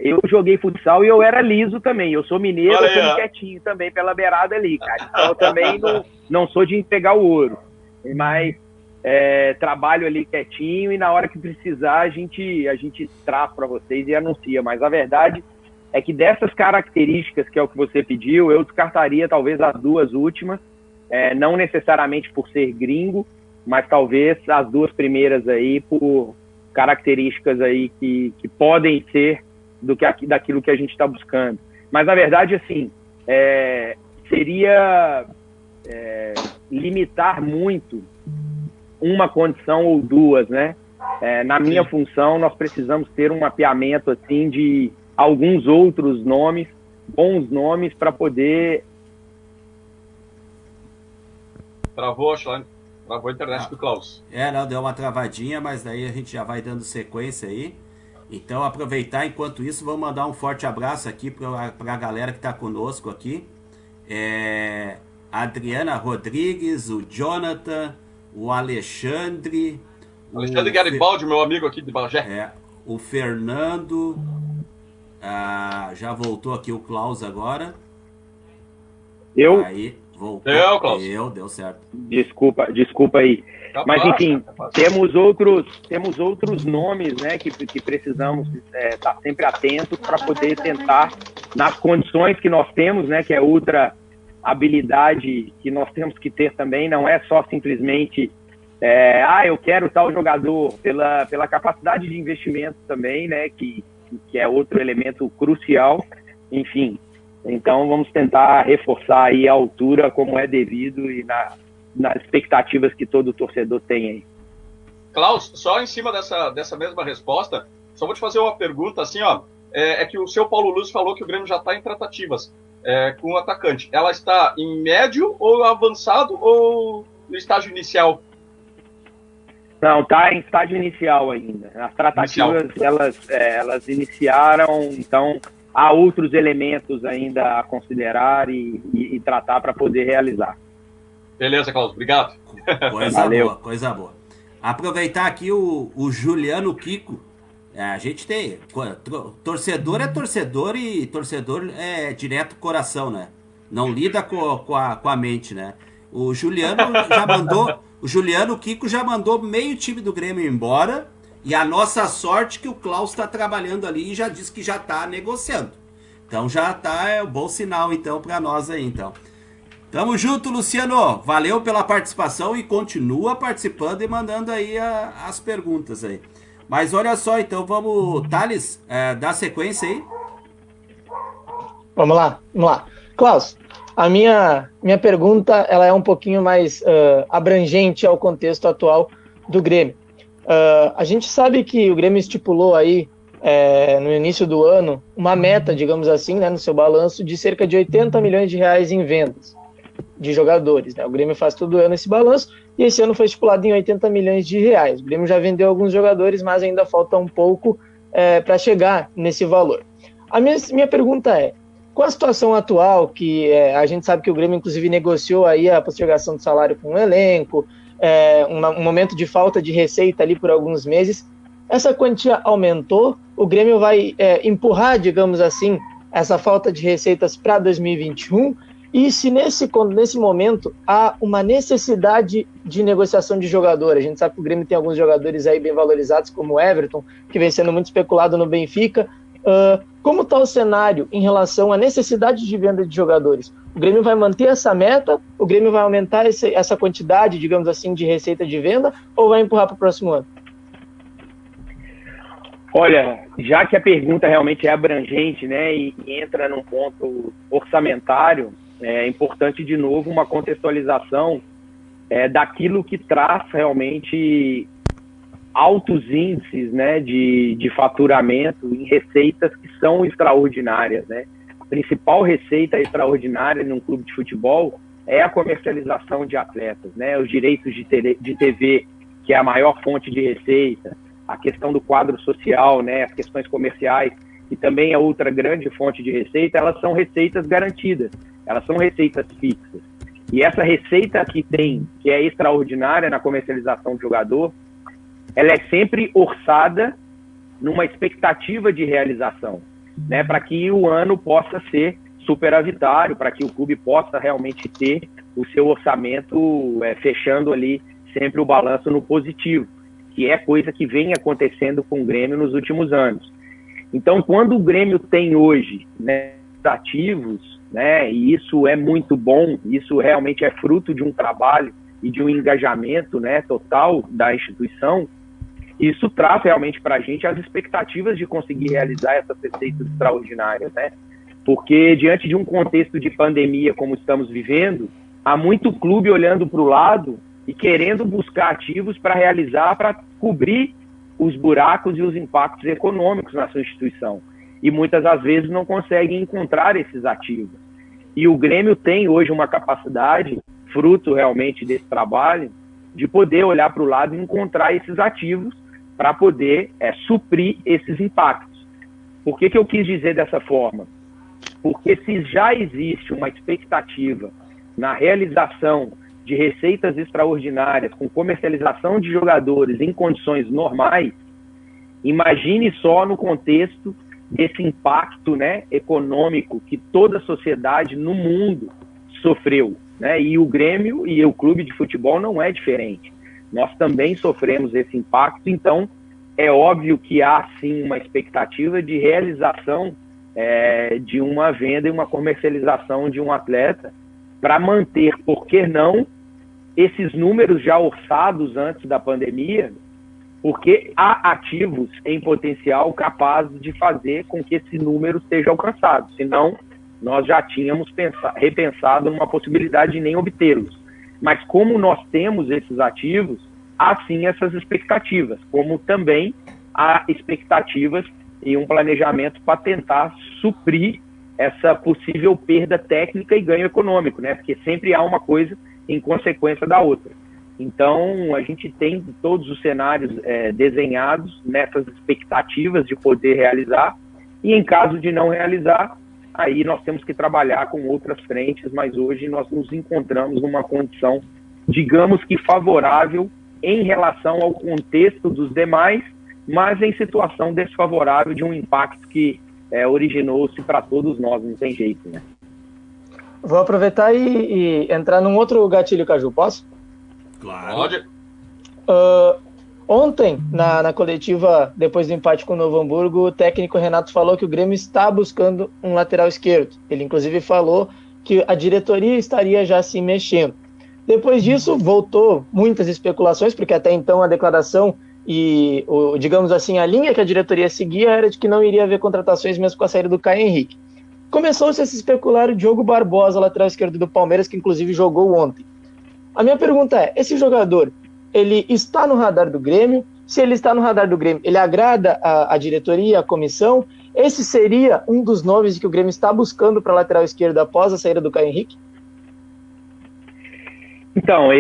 eu joguei futsal e eu era liso também. Eu sou mineiro, eu sou quietinho também pela beirada ali, cara. Então eu também não sou de entregar o ouro, mas trabalho ali quietinho e na hora que precisar a gente traz para vocês e anuncia. Mas a verdade é que dessas características, que é o que você pediu, eu descartaria talvez as duas últimas, não necessariamente por ser gringo, mas talvez as duas primeiras aí por características aí que podem ser daquilo que a gente está buscando. Mas, na verdade, assim, seria limitar muito uma condição ou duas, né? Na minha função, nós precisamos ter um mapeamento, assim, de alguns outros nomes, bons nomes, para poder... Travou a internet do Klaus. Não, deu uma travadinha, mas daí a gente já vai dando sequência aí. Então, aproveitar, enquanto isso, vou mandar um forte abraço aqui para a galera que está conosco aqui. A Adriana Rodrigues, o Jonathan, o Alexandre... Alexandre Garibaldi, meu amigo aqui de Bagé. O Fernando... já voltou aqui o Klaus agora. Aí, voltou. Klaus. Deu certo. Desculpa aí. Mas, enfim, temos outros nomes, né, que precisamos estar sempre atentos para poder tentar, nas condições que nós temos, né, que é outra habilidade que nós temos que ter também, não é só simplesmente eu quero tal jogador, pela capacidade de investimento também, né, que é outro elemento crucial. enfim. Então vamos tentar reforçar aí a altura como é devido e nas expectativas que todo torcedor tem aí. Klaus, só em cima dessa mesma resposta, só vou te fazer uma pergunta, assim, ó, é que o seu Paulo Lúcio falou que o Grêmio já está em tratativas com o atacante. Ela está em médio ou avançado ou no estágio inicial? Não, está em estágio inicial ainda. As tratativas, elas iniciaram, então há outros elementos ainda a considerar e tratar para poder realizar. Beleza, Klaus, obrigado. Coisa boa. Aproveitar aqui o Juliano Kiko. A gente tem. Torcedor é torcedor e torcedor é direto coração, né? Não lida com a mente, né? O Juliano Kiko já mandou meio time do Grêmio embora. E a nossa sorte que o Klaus está trabalhando ali e já disse que já está negociando. Então já tá, um bom sinal então para nós aí, então. Tamo junto, Luciano. Valeu pela participação e continua participando e mandando aí as perguntas aí. Mas olha só, então vamos, Thales, dar sequência aí. Vamos lá. Klaus, a minha pergunta ela é um pouquinho mais abrangente ao contexto atual do Grêmio. A gente sabe que o Grêmio estipulou aí, no início do ano, uma meta, digamos assim, né, no seu balanço, de cerca de 80 milhões de reais em vendas de jogadores, né? O Grêmio faz todo ano esse balanço e esse ano foi estipulado em 80 milhões de reais. O Grêmio já vendeu alguns jogadores, mas ainda falta um pouco para chegar nesse valor. A minha pergunta é, com a situação atual, que a gente sabe que o Grêmio inclusive negociou aí a postergação do salário com o elenco, um momento de falta de receita ali por alguns meses, essa quantia aumentou, o Grêmio vai empurrar, digamos assim, essa falta de receitas para 2021, e se nesse momento há uma necessidade de negociação de jogador. A gente sabe que o Grêmio tem alguns jogadores aí bem valorizados, como o Everton, que vem sendo muito especulado no Benfica. Como está o cenário em relação à necessidade de venda de jogadores? O Grêmio vai manter essa meta? O Grêmio vai aumentar essa quantidade, digamos assim, de receita de venda, ou vai empurrar para o próximo ano? Olha, já que a pergunta realmente é abrangente, né, e entra num ponto orçamentário, é importante, de novo, uma contextualização daquilo que traz realmente altos índices, né, de faturamento em receitas que são extraordinárias, né? A principal receita extraordinária num clube de futebol é a comercialização de atletas, né? Os direitos de TV, que é a maior fonte de receita, a questão do quadro social, né, as questões comerciais, que também é outra grande fonte de receita, elas são receitas garantidas, elas são receitas fixas. E essa receita que é extraordinária na comercialização do jogador, ela é sempre orçada numa expectativa de realização, né, para que o ano possa ser superavitário, para que o clube possa realmente ter o seu orçamento fechando ali sempre o balanço no positivo, que é coisa que vem acontecendo com o Grêmio nos últimos anos. Então, quando o Grêmio tem hoje, né, ativos, né, e isso é muito bom, isso realmente é fruto de um trabalho e de um engajamento, né, total da instituição, isso traz realmente para a gente as expectativas de conseguir realizar essas receitas extraordinárias, né? Porque diante de um contexto de pandemia como estamos vivendo, há muito clube olhando para o lado e querendo buscar ativos para realizar, para cobrir os buracos e os impactos econômicos na sua instituição. E muitas das vezes não conseguem encontrar esses ativos. E o Grêmio tem hoje uma capacidade, fruto realmente desse trabalho, de poder olhar para o lado e encontrar esses ativos para poder suprir esses impactos. Por que eu quis dizer dessa forma? Porque se já existe uma expectativa na realização de receitas extraordinárias, com comercialização de jogadores em condições normais, imagine só no contexto desse impacto, né, econômico que toda a sociedade no mundo sofreu, né? E o Grêmio e o clube de futebol não é diferente. Nós também sofremos esse impacto, então é óbvio que há sim uma expectativa de realização de uma venda e uma comercialização de um atleta para manter, por que não, esses números já orçados antes da pandemia porque há ativos em potencial capazes de fazer com que esse número seja alcançado. Senão, nós já tínhamos repensado numa possibilidade de nem obtê-los. Mas como nós temos esses ativos, há sim essas expectativas, como também há expectativas e um planejamento para tentar suprir essa possível perda técnica e ganho econômico, né? Porque sempre há uma coisa em consequência da outra. Então, a gente tem todos os cenários desenhados nessas expectativas de poder realizar, e em caso de não realizar, aí nós temos que trabalhar com outras frentes, mas hoje nós nos encontramos numa condição, digamos que favorável em relação ao contexto dos demais, mas em situação desfavorável de um impacto que originou-se para todos nós, não tem jeito, né? Vou aproveitar e entrar num outro gatilho, Caju, posso? Claro. Pode. Ontem, na coletiva, depois do empate com o Novo Hamburgo, o técnico Renato falou que o Grêmio está buscando um lateral esquerdo. Ele, inclusive, falou que a diretoria estaria já se mexendo. Depois disso, voltou muitas especulações, porque até então a declaração e, digamos assim, a linha que a diretoria seguia era de que não iria haver contratações mesmo com a saída do Caio Henrique. Começou-se a se especular o Diogo Barbosa, lateral esquerdo do Palmeiras, que inclusive jogou ontem. A minha pergunta é, esse jogador, ele está no radar do Grêmio? Se ele está no radar do Grêmio, ele agrada a diretoria, a comissão? Esse seria um dos nomes que o Grêmio está buscando para a lateral esquerda após a saída do Caio Henrique? Então,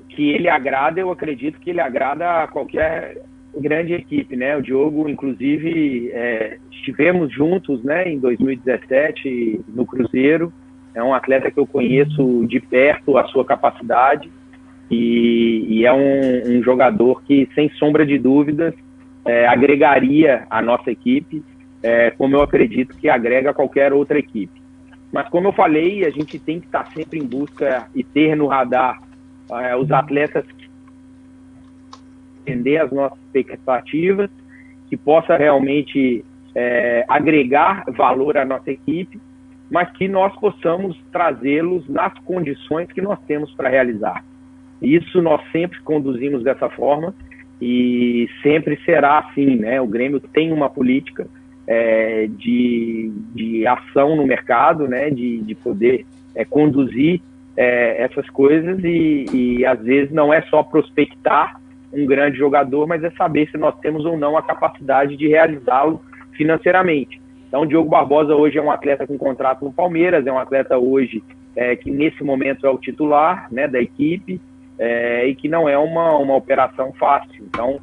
que ele agrada, eu acredito que ele agrada a qualquer grande equipe, né? O Diogo, inclusive, estivemos juntos, né, em 2017 no Cruzeiro. É um atleta que eu conheço de perto a sua capacidade e é um jogador que, sem sombra de dúvidas, agregaria a nossa equipe, como eu acredito que agrega qualquer outra equipe. Mas, como eu falei, a gente tem que estar sempre em busca e ter no radar os atletas que entender as nossas expectativas, que possa realmente agregar valor à nossa equipe, mas que nós possamos trazê-los nas condições que nós temos para realizar. Isso nós sempre conduzimos dessa forma e sempre será assim, né? O Grêmio tem uma política de ação no mercado, né? De poder conduzir essas coisas e às vezes não é só prospectar um grande jogador, mas é saber se nós temos ou não a capacidade de realizá-lo financeiramente. Então, o Diogo Barbosa hoje é um atleta com contrato no Palmeiras, é um atleta hoje que nesse momento é o titular, né, da equipe, e que não é uma operação fácil. Então,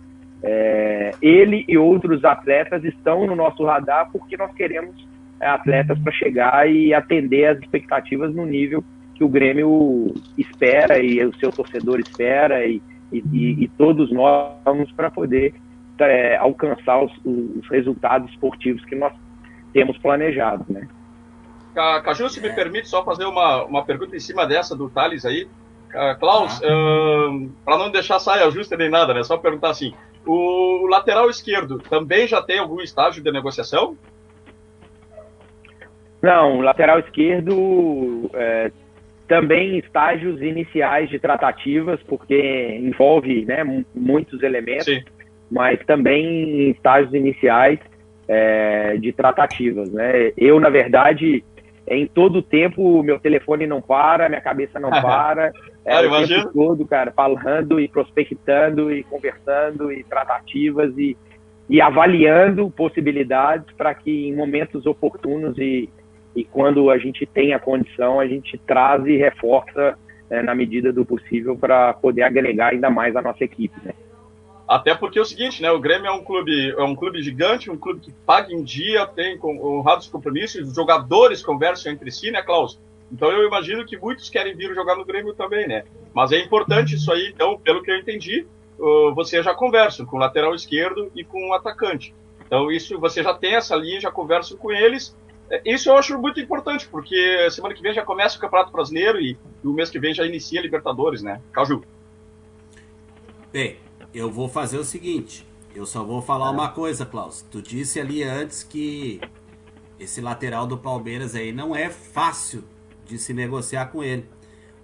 ele e outros atletas estão no nosso radar porque nós queremos atletas para chegar e atender as expectativas no nível que o Grêmio espera e o seu torcedor espera e todos nós vamos para poder alcançar os resultados esportivos que nós temos planejado, né? Caju, se me permite só fazer uma pergunta em cima dessa do Thales aí. Klaus, para não deixar saia justa nem nada, né? Só perguntar assim, o lateral esquerdo também já tem algum estágio de negociação? Não, o lateral esquerdo também em estágios iniciais de tratativas, porque envolve, né, muitos elementos, sim, mas também em estágios iniciais de tratativas, né? Eu, na verdade, em todo o tempo, meu telefone não para, minha cabeça não para, o tempo todo, cara, falando e prospectando e conversando e tratativas e avaliando possibilidades para que em momentos oportunos e quando a gente tem a condição, a gente traz e reforça na medida do possível para poder agregar ainda mais a nossa equipe, né? Até porque é o seguinte, né? O Grêmio é um clube gigante, um clube que paga em dia, tem honrados compromissos, os jogadores conversam entre si, né, Klaus? Então eu imagino que muitos querem vir jogar no Grêmio também, né? Mas é importante isso aí, então, pelo que eu entendi, você já conversa com o lateral esquerdo e com o atacante. Então isso, você já tem essa linha, já conversa com eles. Isso eu acho muito importante, porque semana que vem já começa o Campeonato Brasileiro e o mês que vem já inicia a Libertadores, né? Caju. Bem, eu vou fazer o seguinte, eu só vou falar uma coisa, Klaus. Tu disse ali antes que esse lateral do Palmeiras aí não é fácil de se negociar com ele.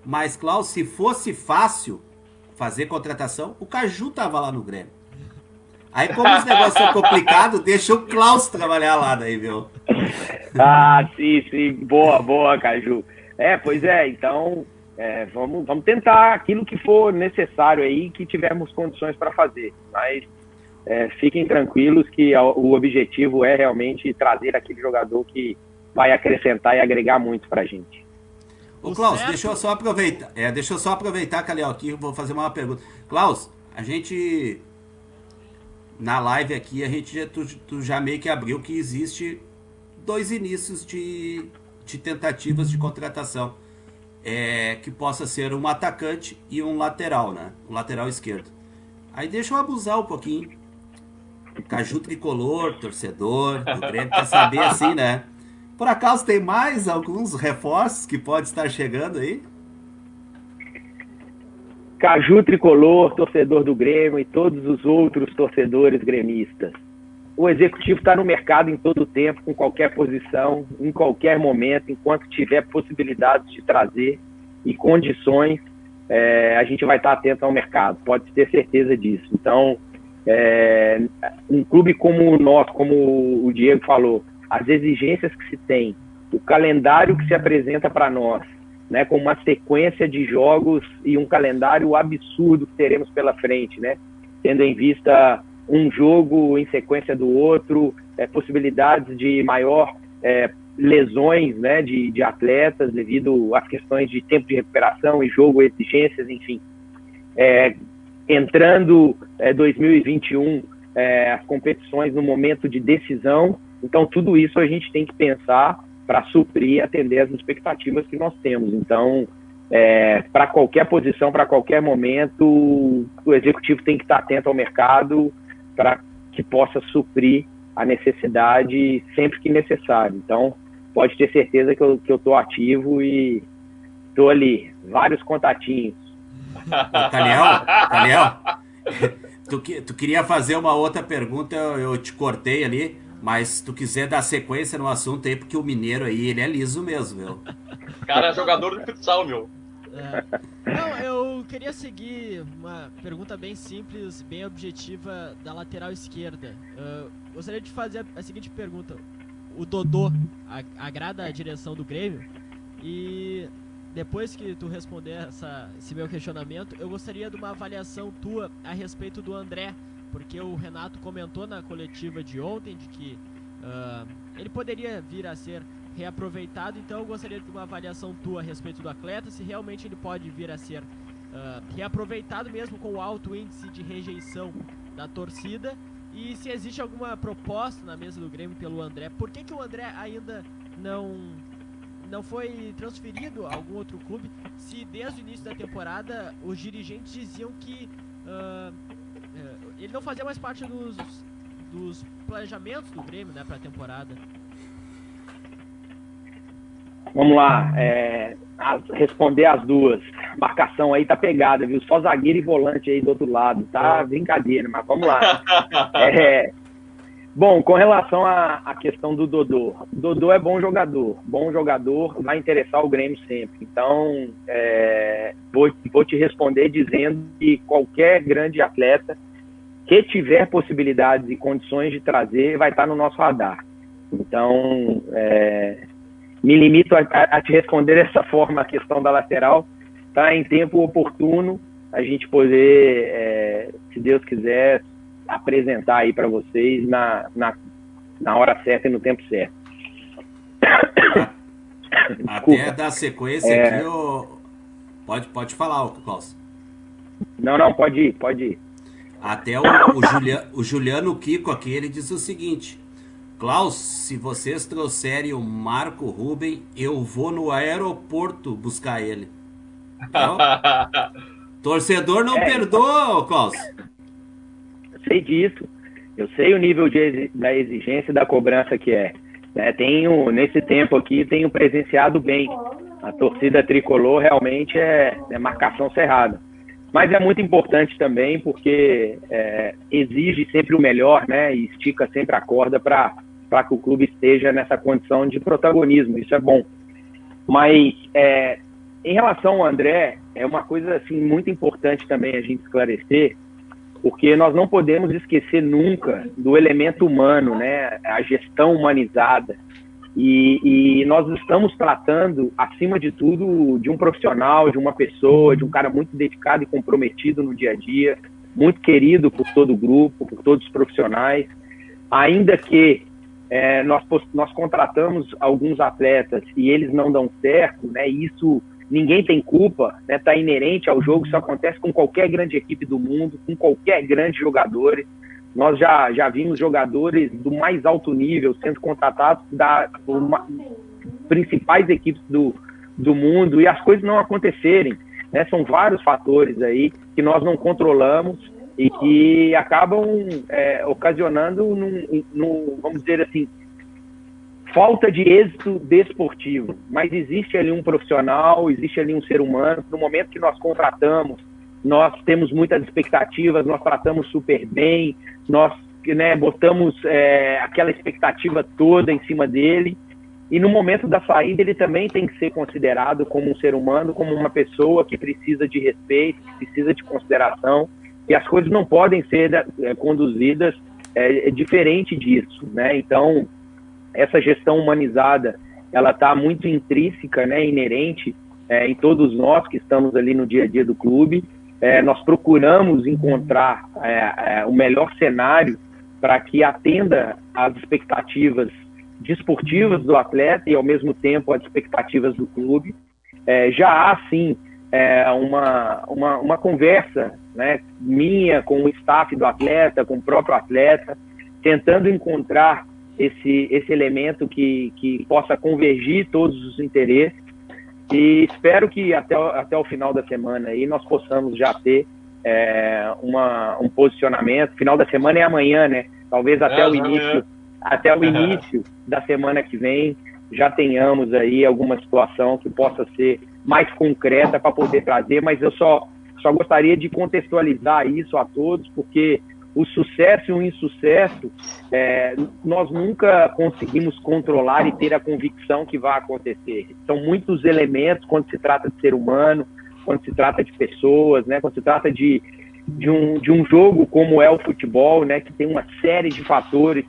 Mas, Klaus, se fosse fácil fazer contratação, o Caju tava lá no Grêmio. Aí como os negócios são complicados, deixa o Klaus trabalhar lá daí, viu? Ah, sim, boa, Caju. Pois é, então vamos tentar aquilo que for necessário aí, que tivermos condições para fazer. Mas fiquem tranquilos que o objetivo é realmente trazer aquele jogador que vai acrescentar e agregar muito pra gente. Ô Klaus, deixa eu só aproveitar, Calhau, aqui, eu vou fazer uma pergunta. Klaus, a gente, na live aqui, tu já meio que abriu que existe 2 inícios de tentativas de contratação, que possa ser um atacante e um lateral, né? Um lateral esquerdo. Aí deixa eu abusar um pouquinho. Caju tricolor, torcedor do Grêmio, quer saber assim, né? Por acaso tem mais alguns reforços que pode estar chegando aí? Caju tricolor, torcedor do Grêmio e todos os outros torcedores gremistas. O executivo está no mercado em todo o tempo, com qualquer posição, em qualquer momento, enquanto tiver possibilidades de trazer e condições, a gente vai estar atento ao mercado, pode ter certeza disso. Então, um clube como o nosso, como o Diego falou, as exigências que se tem, o calendário que se apresenta para nós, né, com uma sequência de jogos e um calendário absurdo que teremos pela frente, né, tendo em vista um jogo em sequência do outro, possibilidades de maior lesões, né, de atletas devido às questões de tempo de recuperação e jogo, exigências, enfim. Entrando 2021, as competições no momento de decisão, então tudo isso a gente tem que pensar para suprir e atender as expectativas que nós temos. Então, para qualquer posição, para qualquer momento, o executivo tem que estar atento ao mercado para que possa suprir a necessidade sempre que necessário. Então, pode ter certeza que eu estou ativo e estou ali, vários contatinhos. Calhau, tu queria fazer uma outra pergunta, eu te cortei ali, mas se tu quiser dar sequência no assunto aí, porque o mineiro aí, ele é liso mesmo, meu. Cara, é jogador de futsal, meu. Não, eu queria seguir uma pergunta bem simples, bem objetiva da lateral esquerda. Gostaria de fazer a seguinte pergunta. O Dodô agrada a direção do Grêmio? E depois que tu responder esse meu questionamento, eu gostaria de uma avaliação tua a respeito do André, porque o Renato comentou na coletiva de ontem de que ele poderia vir a ser reaproveitado, então eu gostaria de uma avaliação tua a respeito do atleta, se realmente ele pode vir a ser reaproveitado mesmo com o alto índice de rejeição da torcida, e se existe alguma proposta na mesa do Grêmio pelo André. Por que o André ainda não foi transferido a algum outro clube, se desde o início da temporada os dirigentes diziam que ele não fazia mais parte dos planejamentos do Grêmio, né, para a temporada? Vamos lá, responder as duas. A marcação aí tá pegada, viu? Só zagueiro e volante aí do outro lado, tá brincadeira, mas vamos lá. Bom, com relação à questão do Dodô, Dodô é bom jogador, vai interessar o Grêmio sempre. Então, vou te responder dizendo que qualquer grande atleta que tiver possibilidades e condições de trazer vai estar no nosso radar. Então, me limito a te responder dessa forma a questão da lateral, tá? Em tempo oportuno, a gente poder, se Deus quiser, apresentar aí para vocês na hora certa e no tempo certo. Até dar sequência aqui, pode falar, Klaus. Não, pode ir. Até o Juliano Kiko aqui, ele diz o seguinte: Klaus, se vocês trouxerem o Marco Ruben, eu vou no aeroporto buscar ele. Então, torcedor não perdoa, Klaus. Sei disso. Eu sei o nível da exigência e da cobrança que é. Nesse tempo aqui, tenho presenciado bem. A torcida tricolor realmente é marcação cerrada. Mas é muito importante também porque exige sempre o melhor, né? E estica sempre a corda para que o clube esteja nessa condição de protagonismo. Isso é bom. Mas em relação ao André, é uma coisa assim, muito importante também a gente esclarecer porque nós não podemos esquecer nunca do elemento humano, né? A gestão humanizada. E nós estamos tratando, acima de tudo, de um profissional, de uma pessoa, de um cara muito dedicado e comprometido no dia a dia, muito querido por todo o grupo, por todos os profissionais. Ainda que nós contratamos alguns atletas e eles não dão certo, né? Isso ninguém tem culpa, né? Tá inerente ao jogo, isso acontece com qualquer grande equipe do mundo, com qualquer grande jogador. Nós já vimos jogadores do mais alto nível sendo contratados por principais equipes do mundo e as coisas não acontecerem, né? São vários fatores aí que nós não controlamos e que acabam ocasionando, vamos dizer assim, falta de êxito desportivo. Mas existe ali um profissional, existe ali um ser humano. No momento que nós contratamos, nós temos muitas expectativas, nós tratamos super bem, nós, né, botamos aquela expectativa toda em cima dele, e no momento da saída ele também tem que ser considerado como um ser humano, como uma pessoa que precisa de respeito, que precisa de consideração, e as coisas não podem ser conduzidas diferente disso, né? Então, essa gestão humanizada, ela está muito intrínseca, né, inerente em todos nós que estamos ali no dia a dia do clube. Nós procuramos encontrar o melhor cenário para que atenda às expectativas desportivas do atleta e, ao mesmo tempo, às expectativas do clube. Já há, sim, uma conversa, né, minha com o staff do atleta, com o próprio atleta, tentando encontrar esse elemento que possa convergir todos os interesses. E espero que até o final da semana aí nós possamos já ter um posicionamento. Final da semana é amanhã, né? Talvez até o início da semana que vem já tenhamos aí alguma situação que possa ser mais concreta para poder trazer, mas eu só gostaria de contextualizar isso a todos, porque o sucesso e o insucesso, nós nunca conseguimos controlar e ter a convicção que vai acontecer. São muitos elementos quando se trata de ser humano, quando se trata de pessoas, né? Quando se trata de um jogo como é o futebol, né? Que tem uma série de fatores,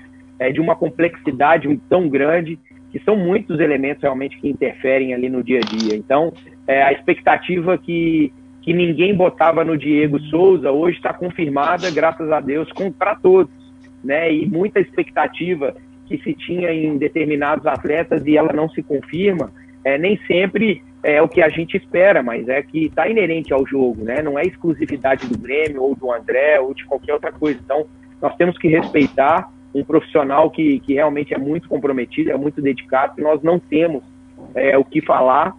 de uma complexidade tão grande, que são muitos elementos realmente que interferem ali no dia a dia. Então, a expectativa que ninguém botava no Diego Souza, hoje está confirmada, graças a Deus, para todos, né? E muita expectativa que se tinha em determinados atletas e ela não se confirma, nem sempre é o que a gente espera, mas é que está inerente ao jogo, né? Não é exclusividade do Grêmio ou do André ou de qualquer outra coisa. Então, nós temos que respeitar um profissional que realmente é muito comprometido, é muito dedicado, nós não temos o que falar.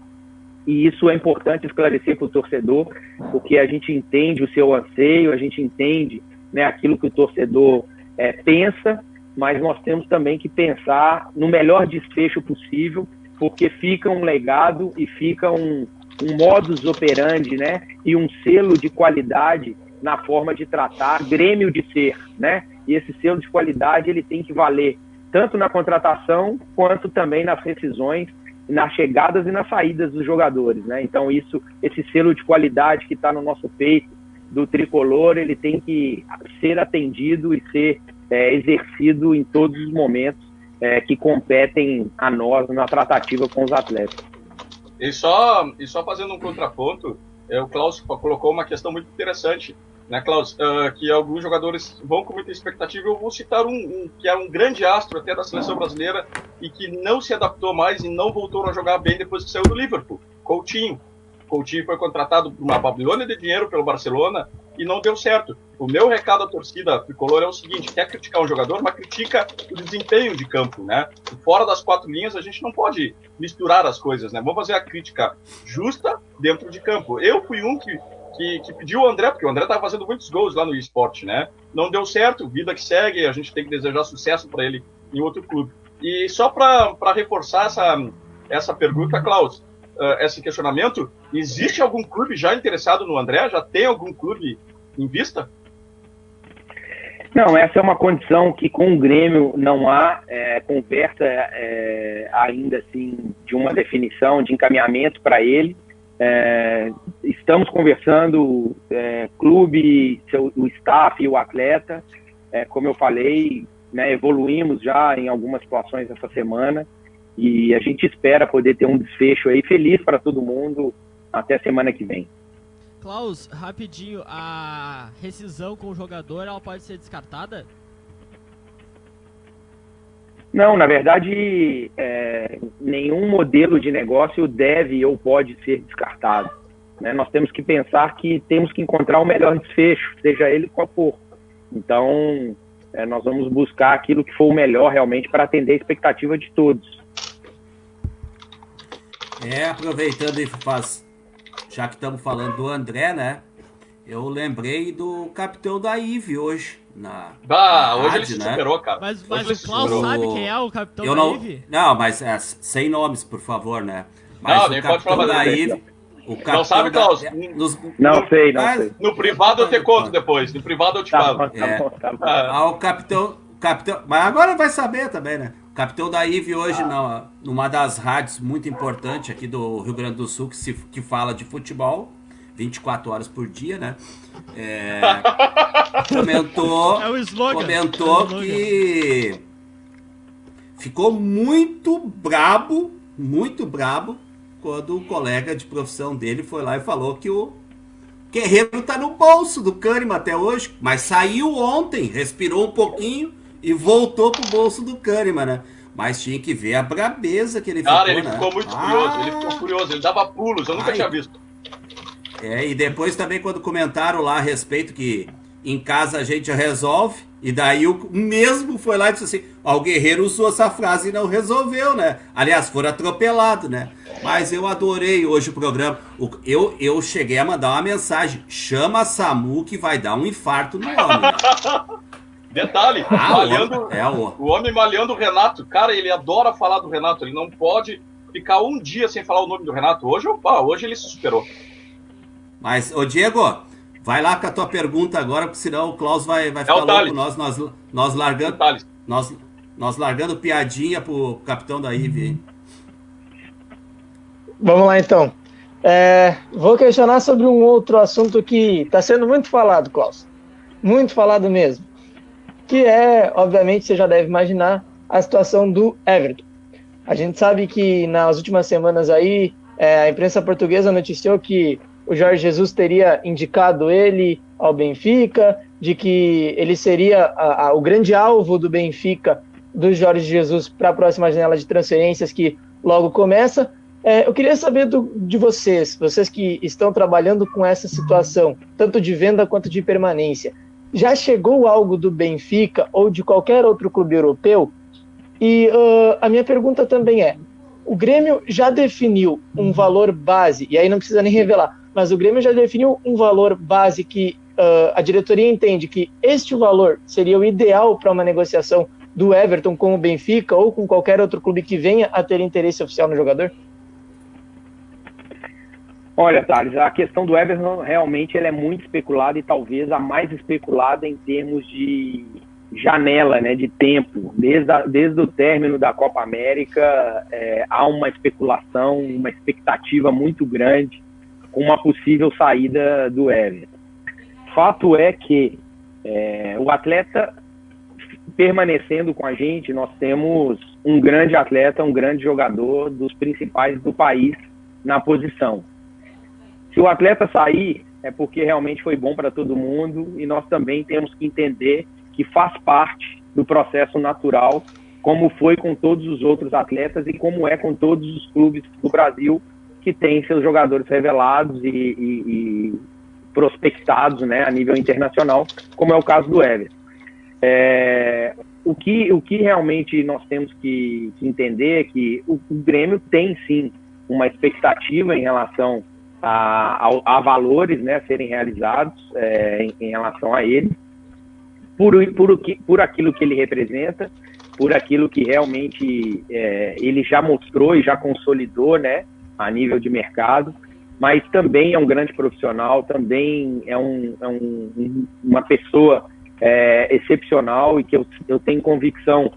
E isso é importante esclarecer para o torcedor, porque a gente entende o seu anseio, a gente entende, né, aquilo que o torcedor pensa, mas nós temos também que pensar no melhor desfecho possível, porque fica um legado e fica um modus operandi, né, e um selo de qualidade na forma de tratar Grêmio de ser, né? E esse selo de qualidade ele tem que valer tanto na contratação quanto também nas rescisões, nas chegadas e nas saídas dos jogadores, né? Então esse selo de qualidade que está no nosso peito do tricolor, ele tem que ser atendido e ser exercido em todos os momentos que competem a nós na tratativa com os atletas. E só fazendo um contraponto, o Klaus colocou uma questão muito interessante, né, Klaus? Que alguns jogadores vão com muita expectativa. Eu vou citar um que é um grande astro até da seleção brasileira e que não se adaptou mais e não voltou a jogar bem depois que saiu do Liverpool, Coutinho. Coutinho foi contratado por uma babilônia de dinheiro pelo Barcelona e não deu certo. O meu recado à torcida tricolor é o seguinte: quer criticar um jogador, mas critica o desempenho de campo, né? Fora das quatro linhas a gente não pode misturar as coisas, né? Vamos fazer a crítica justa dentro de campo. Eu fui um que pediu o André, porque o André estava fazendo muitos gols lá no eSport, né? Não deu certo, vida que segue, a gente tem que desejar sucesso para ele em outro clube. E só para reforçar essa pergunta, Klaus, esse questionamento, existe algum clube já interessado no André? Já tem algum clube em vista? Não, essa é uma condição que com o Grêmio não há conversa ainda assim de uma definição, de encaminhamento para ele. Estamos conversando, clube, o staff e o atleta, como eu falei, né, evoluímos já em algumas situações essa semana e a gente espera poder ter um desfecho aí feliz para todo mundo até semana que vem. Klaus, rapidinho, a rescisão com o jogador, ela pode ser descartada? Não, na verdade, nenhum modelo de negócio deve ou pode ser descartado, né? Nós temos que pensar que temos que encontrar o melhor desfecho, seja ele qual for. Então, nós vamos buscar aquilo que for o melhor realmente para atender a expectativa de todos. Aproveitando e já que estamos falando do André, né? Eu lembrei do capitão da IVE hoje. Hoje ele se superou, cara. Mas o Klaus sabe quem é o capitão da IVE? Não, mas sem nomes, por favor, né? Mas não, nem pode falar da IVE. Não sabe, Klaus? Não sei. No privado eu te conto depois. No privado eu te falo. O capitão. Mas agora vai saber também, né? O capitão da IVE hoje, numa das rádios muito importantes aqui do Rio Grande do Sul, que fala de futebol, 24 horas por dia, né? Comentou que ficou muito brabo quando o colega de profissão dele foi lá e falou que o Guerreiro tá no bolso do Kahneman até hoje, mas saiu ontem, respirou um pouquinho e voltou pro bolso do Kahneman, né? Mas tinha que ver a brabeza que ele ficou, cara, ele ficou muito curioso, ele dava pulos, eu nunca tinha visto. E depois também quando comentaram lá a respeito que em casa a gente resolve, e daí o mesmo foi lá e disse assim, o Guerreiro usou essa frase e não resolveu, né? Aliás, foram atropelados, né? Mas eu adorei hoje o programa. Eu cheguei a mandar uma mensagem, chama a SAMU que vai dar um infarto no homem, né? Detalhe, o homem malhando o Renato. Cara, ele adora falar do Renato. Ele não pode ficar um dia sem falar o nome do Renato. Hoje ele se superou. Mas, ô Diego, vai lá com a tua pergunta agora, porque senão o Klaus vai ficar louco. Nós largando piadinha pro capitão da IVE, hein? Vamos lá, então. Vou questionar sobre um outro assunto que está sendo muito falado, Klaus. Muito falado mesmo. Que obviamente, você já deve imaginar, a situação do Everton. A gente sabe que nas últimas semanas aí, a imprensa portuguesa noticiou que o Jorge Jesus teria indicado ele ao Benfica, de que ele seria o grande alvo do Benfica, do Jorge Jesus, para a próxima janela de transferências que logo começa. Eu queria saber de vocês que estão trabalhando com essa situação, tanto de venda quanto de permanência. Já chegou algo do Benfica ou de qualquer outro clube europeu? E a minha pergunta também o Grêmio já definiu um valor base, e aí não precisa nem revelar, mas o Grêmio já definiu um valor base que a diretoria entende que este valor seria o ideal para uma negociação do Everton com o Benfica ou com qualquer outro clube que venha a ter interesse oficial no jogador? Olha, Thales, a questão do Everton realmente ela é muito especulada e talvez a mais especulada em termos de janela, né, de tempo. Desde o término da Copa América, há uma especulação, uma expectativa muito grande com uma possível saída do Everton. Fato é que o atleta permanecendo com a gente, nós temos um grande atleta, um grande jogador dos principais do país na posição. Se o atleta sair, é porque realmente foi bom para todo mundo e nós também temos que entender que faz parte do processo natural, como foi com todos os outros atletas e como é com todos os clubes do Brasil que têm seus jogadores revelados e prospectados, né, a nível internacional, como é o caso do Everton. O que realmente nós temos que entender é que o Grêmio tem sim uma expectativa em relação a valores, né, serem realizados em relação a ele, por aquilo que ele representa, por aquilo que realmente ele já mostrou e já consolidou, né, a nível de mercado, mas também é um grande profissional, também é uma pessoa excepcional e que eu tenho convicção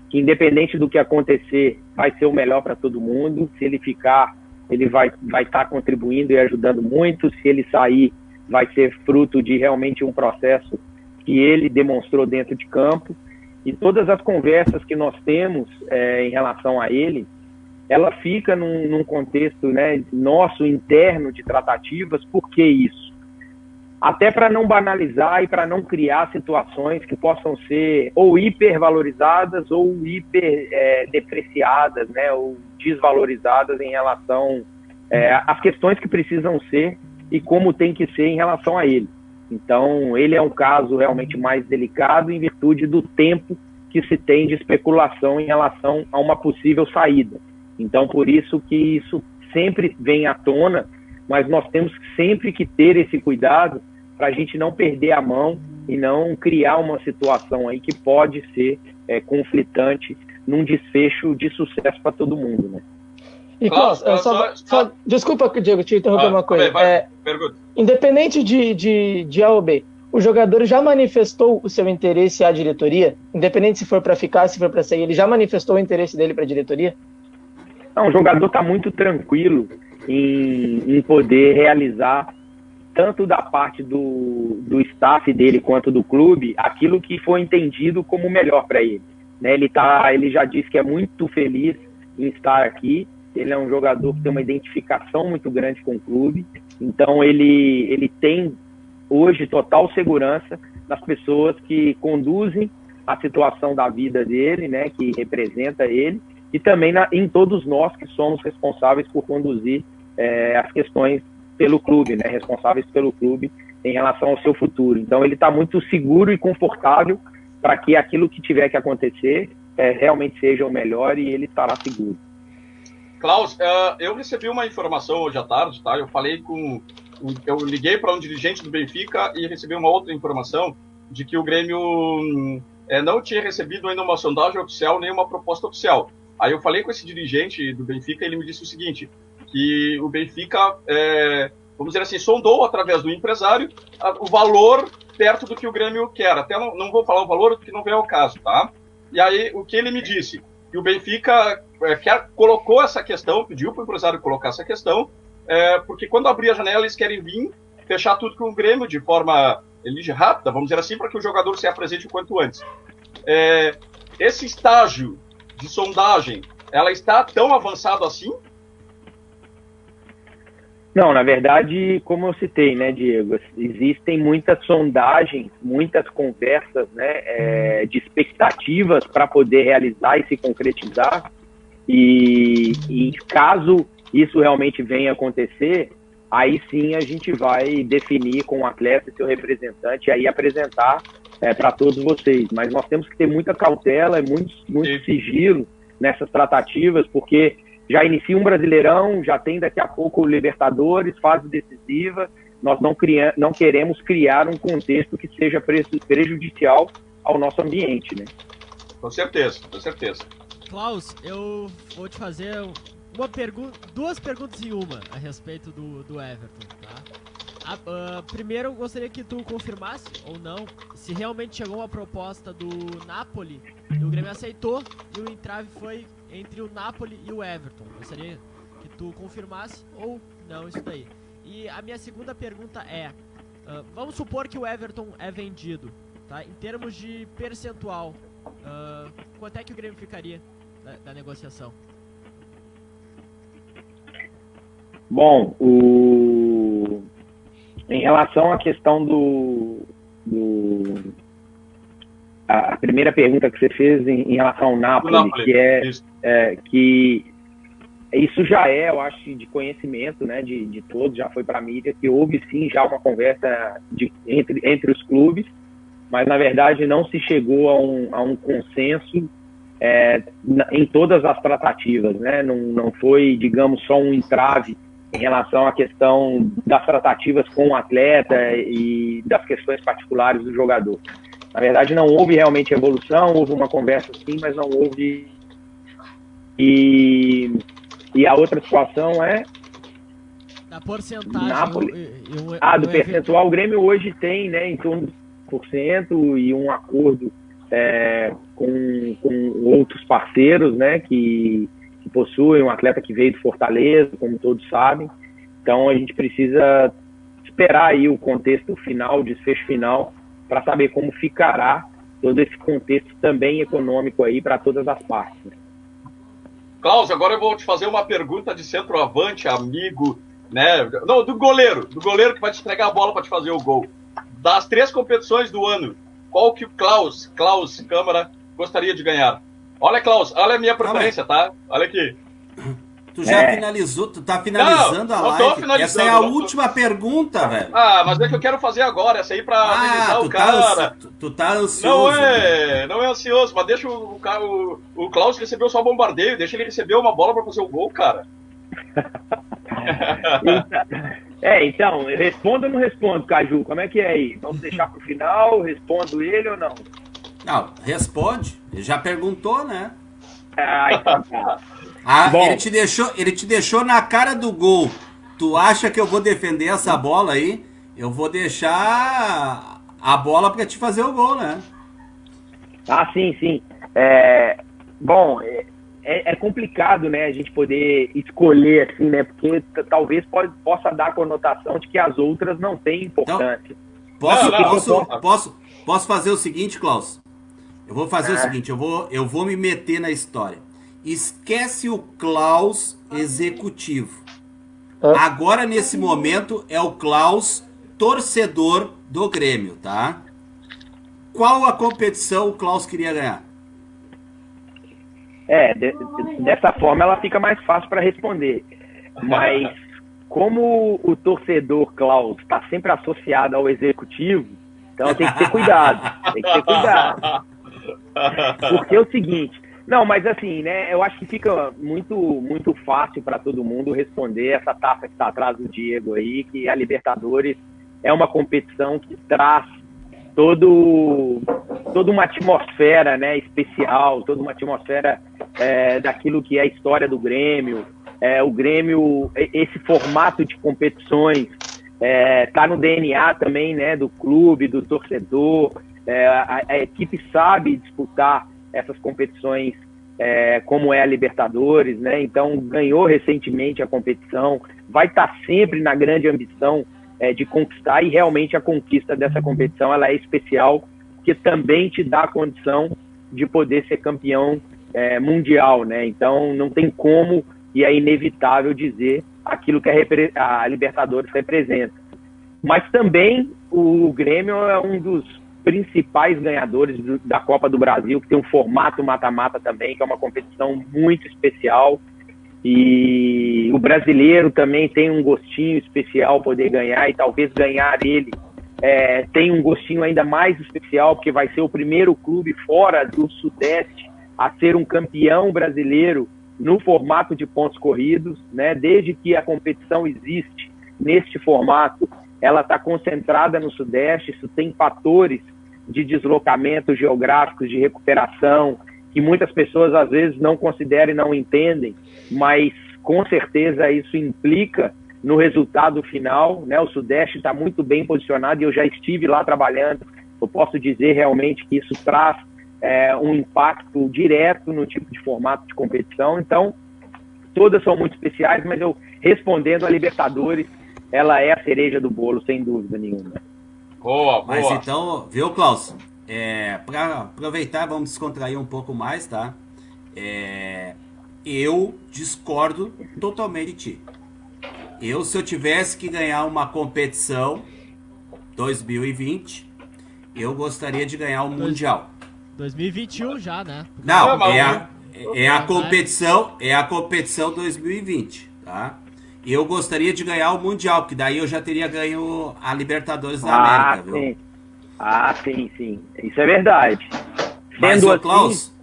que independente do que acontecer, vai ser o melhor para todo mundo. Se ele ficar, ele vai estar contribuindo e ajudando muito. Se ele sair, vai ser fruto de realmente um processo que ele demonstrou dentro de campo. E todas as conversas que nós temos em relação a ele, ela fica num contexto, né, nosso interno de tratativas. Por que isso? Até para não banalizar e para não criar situações que possam ser ou hipervalorizadas ou depreciadas, né, ou desvalorizadas em relação às questões que precisam ser e como tem que ser em relação a ele. Então, ele é um caso realmente mais delicado em virtude do tempo que se tem de especulação em relação a uma possível saída. Então, por isso que isso sempre vem à tona, mas nós temos sempre que ter esse cuidado para a gente não perder a mão e não criar uma situação aí que pode ser conflitante num desfecho de sucesso para todo mundo, né? E Klaus, desculpa, Diego, te interromper uma coisa. Pergunta. Independente de A ou B, o jogador já manifestou o seu interesse à diretoria? Independente se for para ficar, se for para sair, ele já manifestou o interesse dele para a diretoria? Não, o jogador está muito tranquilo em poder realizar, tanto da parte do staff dele quanto do clube, aquilo que foi entendido como melhor para ele. Né? Ele já disse que é muito feliz em estar aqui. Ele é um jogador que tem uma identificação muito grande com o clube. Então, ele tem hoje total segurança das pessoas que conduzem a situação da vida dele, né, que representa ele, e também em todos nós que somos responsáveis por conduzir as questões pelo clube, né, responsáveis pelo clube em relação ao seu futuro. Então, ele está muito seguro e confortável para que aquilo que tiver que acontecer realmente seja o melhor e ele estará seguro. Klaus, eu recebi uma informação hoje à tarde, tá? Eu liguei para um dirigente do Benfica e recebi uma outra informação de que o Grêmio não tinha recebido ainda uma sondagem oficial nem uma proposta oficial. Aí eu falei com esse dirigente do Benfica e ele me disse o seguinte, que o Benfica, vamos dizer assim, sondou através do empresário o valor perto do que o Grêmio quer. Até não vou falar o valor porque não vem ao caso, tá? E aí o que ele me disse? Que o Benfica colocou essa questão, pediu para o empresário colocar essa questão, porque quando abrir a janela eles querem vir fechar tudo com o Grêmio de forma rápida, vamos dizer assim, para que o jogador se apresente o quanto antes. Esse estágio de sondagem, ela está tão avançado assim? Não, na verdade, como eu citei, né, Diego, existem muitas sondagens, muitas conversas, né, de expectativas para poder realizar e se concretizar, e caso isso realmente venha acontecer, aí sim a gente vai definir com o atleta e seu representante e aí apresentar para todos vocês. Mas nós temos que ter muita cautela e muito sigilo nessas tratativas, porque já inicia um Brasileirão, já tem daqui a pouco o Libertadores, fase decisiva. Nós não queremos criar um contexto que seja prejudicial ao nosso ambiente, né? Com certeza, com certeza. Klaus, eu vou te fazer duas perguntas em uma a respeito do Everton, tá? Primeiro, eu gostaria que tu confirmasse ou não se realmente chegou uma proposta do Napoli e o Grêmio aceitou e o entrave foi entre o Napoli e o Everton. Gostaria que tu confirmasse ou não isso daí. E a minha segunda pergunta é, vamos supor que o Everton é vendido, tá? Em termos de percentual, quanto é que o Grêmio ficaria da negociação? Bom, em relação à questão a primeira pergunta que você fez em relação ao Napoli, que isso já eu acho, de conhecimento, né, de todos, já foi para a mídia, que houve sim já uma conversa entre os clubes, mas na verdade não se chegou a um consenso em todas as tratativas, né? Não foi, digamos, só um entrave em relação à questão das tratativas com o atleta e das questões particulares do jogador. Na verdade, não houve realmente evolução, houve uma conversa sim, mas não houve. E a outra situação é... Da porcentagem. Napoli. Do percentual, o Grêmio hoje tem, né, em torno de 1% e um acordo com outros parceiros, né, que possui, um atleta que veio do Fortaleza, como todos sabem. Então a gente precisa esperar aí o contexto final, o desfecho final, para saber como ficará todo esse contexto também econômico aí para todas as partes. Né? Klaus, agora eu vou te fazer uma pergunta de centroavante, amigo, né? Não, do goleiro que vai te entregar a bola para te fazer o gol. Das 3 competições do ano, qual que o Klaus Câmara gostaria de ganhar? Olha, Klaus, olha a minha preferência, tá? Olha aqui. Tu já finalizou, tu tá finalizando a live. Tô finalizando, essa é a última pergunta, velho. Mas é que eu quero fazer agora, essa aí pra amenizar o cara. Tu tá ansioso. Não é ansioso, mas deixa o Klaus recebeu só bombardeio, deixa ele receber uma bola pra fazer o gol, cara. Então, eu respondo ou não respondo, Caju? Como é que é aí? Vamos deixar pro final? Respondo ele ou não? Não, responde. Ele já perguntou, né? Então tá. Bom, ele te deixou na cara do gol. Tu acha que eu vou defender essa bola aí? Eu vou deixar a bola pra te fazer o gol, né? Sim. Bom, é complicado, né, a gente poder escolher, assim, né, porque talvez possa dar a conotação de que as outras não têm importância. Então, posso fazer o seguinte, Klaus? Eu vou fazer o seguinte, eu vou me meter na história. Esquece o Klaus executivo. Agora, nesse momento, é o Klaus torcedor do Grêmio, tá? Qual a competição o Klaus queria ganhar? Dessa forma ela fica mais fácil para responder. Mas como o torcedor Klaus está sempre associado ao executivo, então tem que ter cuidado. Porque é o seguinte... Não, mas assim, né, eu acho que fica muito fácil para todo mundo responder essa taça que está atrás do Diego aí, que a Libertadores é uma competição que traz toda uma atmosfera, né, especial, toda uma atmosfera daquilo que é a história do Grêmio. O Grêmio, esse formato de competições tá no DNA também, né, do clube, do torcedor. A equipe sabe disputar essas competições como é a Libertadores, né? Então ganhou recentemente a competição, vai estar sempre na grande ambição de conquistar, e realmente a conquista dessa competição ela é especial, porque também te dá a condição de poder ser campeão mundial, né? Então não tem como, e é inevitável dizer aquilo que a Libertadores representa. Mas também o Grêmio é um dos principais ganhadores da Copa do Brasil, que tem um formato mata-mata também, que é uma competição muito especial, e o brasileiro também tem um gostinho especial poder ganhar, e talvez ganhar ele tem um gostinho ainda mais especial, porque vai ser o primeiro clube fora do Sudeste a ser um campeão brasileiro no formato de pontos corridos, né? Desde que a competição existe neste formato, ela está concentrada no Sudeste. Isso tem fatores de deslocamento geográficos, de recuperação, que muitas pessoas às vezes não consideram e não entendem, mas com certeza isso implica no resultado final, né? O Sudeste está muito bem posicionado e eu já estive lá trabalhando. Eu posso dizer realmente que isso traz um impacto direto no tipo de formato de competição. Então, todas são muito especiais, mas eu respondendo, a Libertadores, ela é a cereja do bolo, sem dúvida nenhuma. Boa. Mas então, viu, Klaus? Para aproveitar, vamos descontrair um pouco mais, tá? Eu discordo totalmente de ti. Se eu tivesse que ganhar uma competição 2020, eu gostaria de ganhar o Mundial. 2021 já, né? Não, a competição 2020, tá? Eu gostaria de ganhar o Mundial, porque daí eu já teria ganho a Libertadores da América, viu? Sim. Isso é verdade. Mas, Sendo assim, Klaus,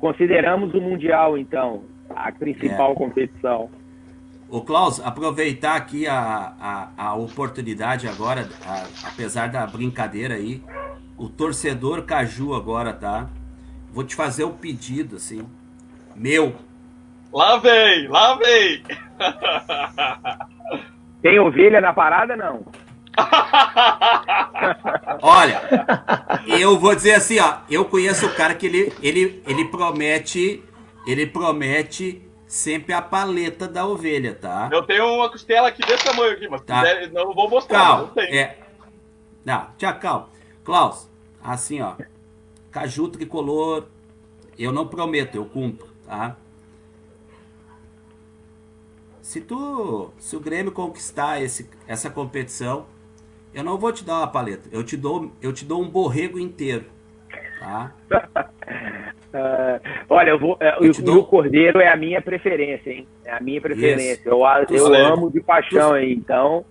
consideramos o Mundial, então, a principal competição. Ô Klaus, aproveitar aqui a oportunidade agora, apesar da brincadeira aí, o torcedor Caju agora, tá? Vou te fazer um pedido, assim, meu. Lá vem! Tem ovelha na parada, não? Olha, eu vou dizer assim, ó, eu conheço o cara que ele promete sempre a paleta da ovelha, tá? Eu tenho uma costela aqui desse tamanho aqui, mas se Tá. quiser, não vou mostrar. Calma, Mas eu tenho. Não, tia, calma. Klaus, assim, ó. Caju tricolor, eu não prometo, eu cumpro, tá? Se o Grêmio conquistar essa competição, eu não vou te dar uma paleta, eu te dou um borrego inteiro, tá? Olha, te dou- o Cordeiro é a minha preferência, hein? É a minha preferência. Isso. Eu amo de paixão, hein? Então,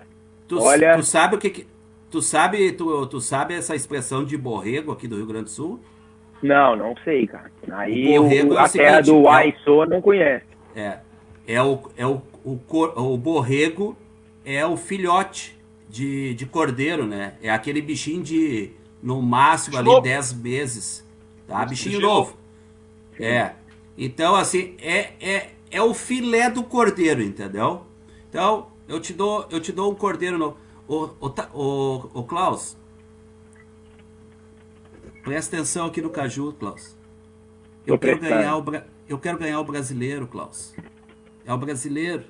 olha... Tu sabe o que tu sabe essa expressão de borrego aqui do Rio Grande do Sul? Não sei, cara. Aí O borrego é o a terra seguinte, do Aiçô não conhece. O borrego é o filhote de cordeiro, né? É aquele bichinho de, no máximo, ali Novo. 10 meses, tá? Bichinho Bichinho novo. Então, assim, é o filé do cordeiro, entendeu? Então, eu te dou um cordeiro novo. Ô Klaus, presta atenção aqui no Caju, Klaus. Eu quero ganhar o brasileiro, Klaus. É o brasileiro.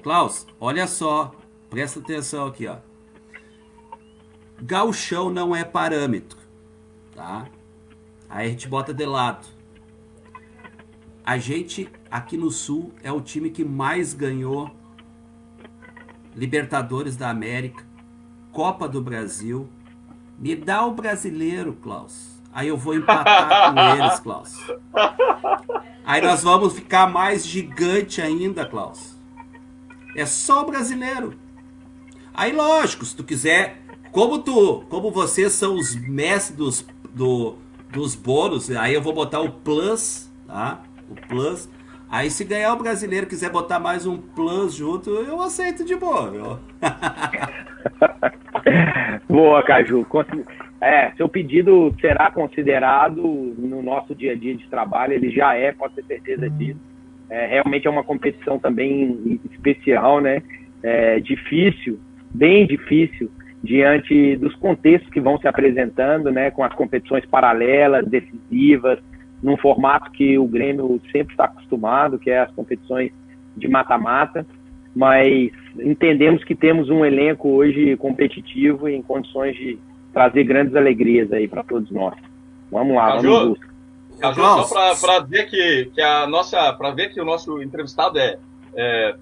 Klaus, olha só. Presta atenção aqui, ó. Gauchão não é parâmetro, tá? Aí a gente bota de lado. A gente, aqui no Sul, é o time que mais ganhou Libertadores da América, Copa do Brasil. Me dá o brasileiro, Klaus. Aí eu vou empatar com eles, Klaus. Aí nós vamos ficar mais gigante ainda, Klaus. É só o brasileiro. Aí, lógico, se tu quiser, como vocês são os mestres dos bônus, aí eu vou botar o plus, tá? O plus. Aí se ganhar o brasileiro, quiser botar mais um plus junto, eu aceito de boa, viu? Boa, Caju. Seu pedido será considerado no nosso dia a dia de trabalho, ele já pode ter certeza disso. Realmente é uma competição também especial, né? Difícil, bem difícil, diante dos contextos que vão se apresentando, né? Com as competições paralelas, decisivas, num formato que o Grêmio sempre está acostumado, que é as competições de mata-mata, mas entendemos que temos um elenco hoje competitivo e em condições de trazer grandes alegrias aí para todos nós. Vamos lá, Caju, vamos buscar. Caju, só para ver que o nosso entrevistado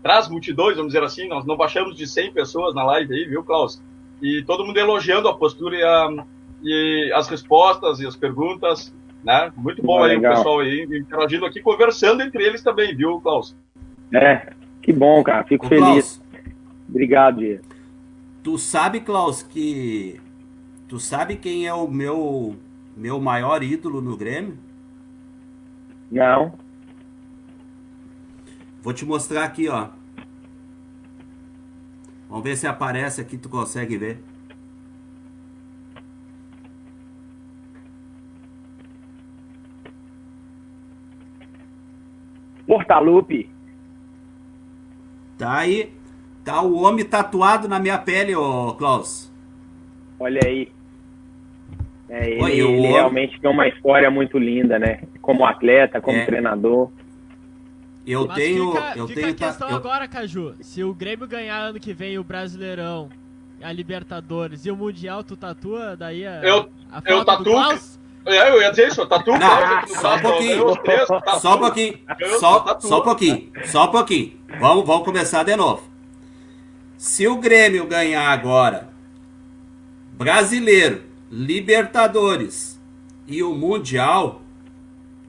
traz multidões, vamos dizer assim, nós não baixamos de 100 pessoas na live aí, viu, Klaus? E todo mundo elogiando a postura e as respostas e as perguntas, né? Muito bom aí legal. O pessoal aí interagindo aqui, conversando entre eles também, viu, Klaus? Que bom, cara, fico feliz. Klaus, Obrigado, Diego. tu sabe, Klaus, tu sabe quem é o meu maior ídolo no Grêmio? Não, Vou te mostrar aqui, ó. Vamos ver se aparece aqui, tu consegue ver. Portalupe. Tá aí. Tá o homem tatuado na minha pele, ô Klaus. Olha aí. Oi, Ele realmente tem uma história muito linda, né? Como atleta, como treinador. Eu Mas tenho. Fica a questão agora, Caju. Se o Grêmio ganhar ano que vem o Brasileirão, a Libertadores e o Mundial, tu tatua daí a foto tatuo. do Klaus? Eu ia dizer isso, eu tatuo. Não, só um pouquinho. Só um pouquinho. Vamos começar de novo. Se o Grêmio ganhar agora Brasileiro, Libertadores e o Mundial,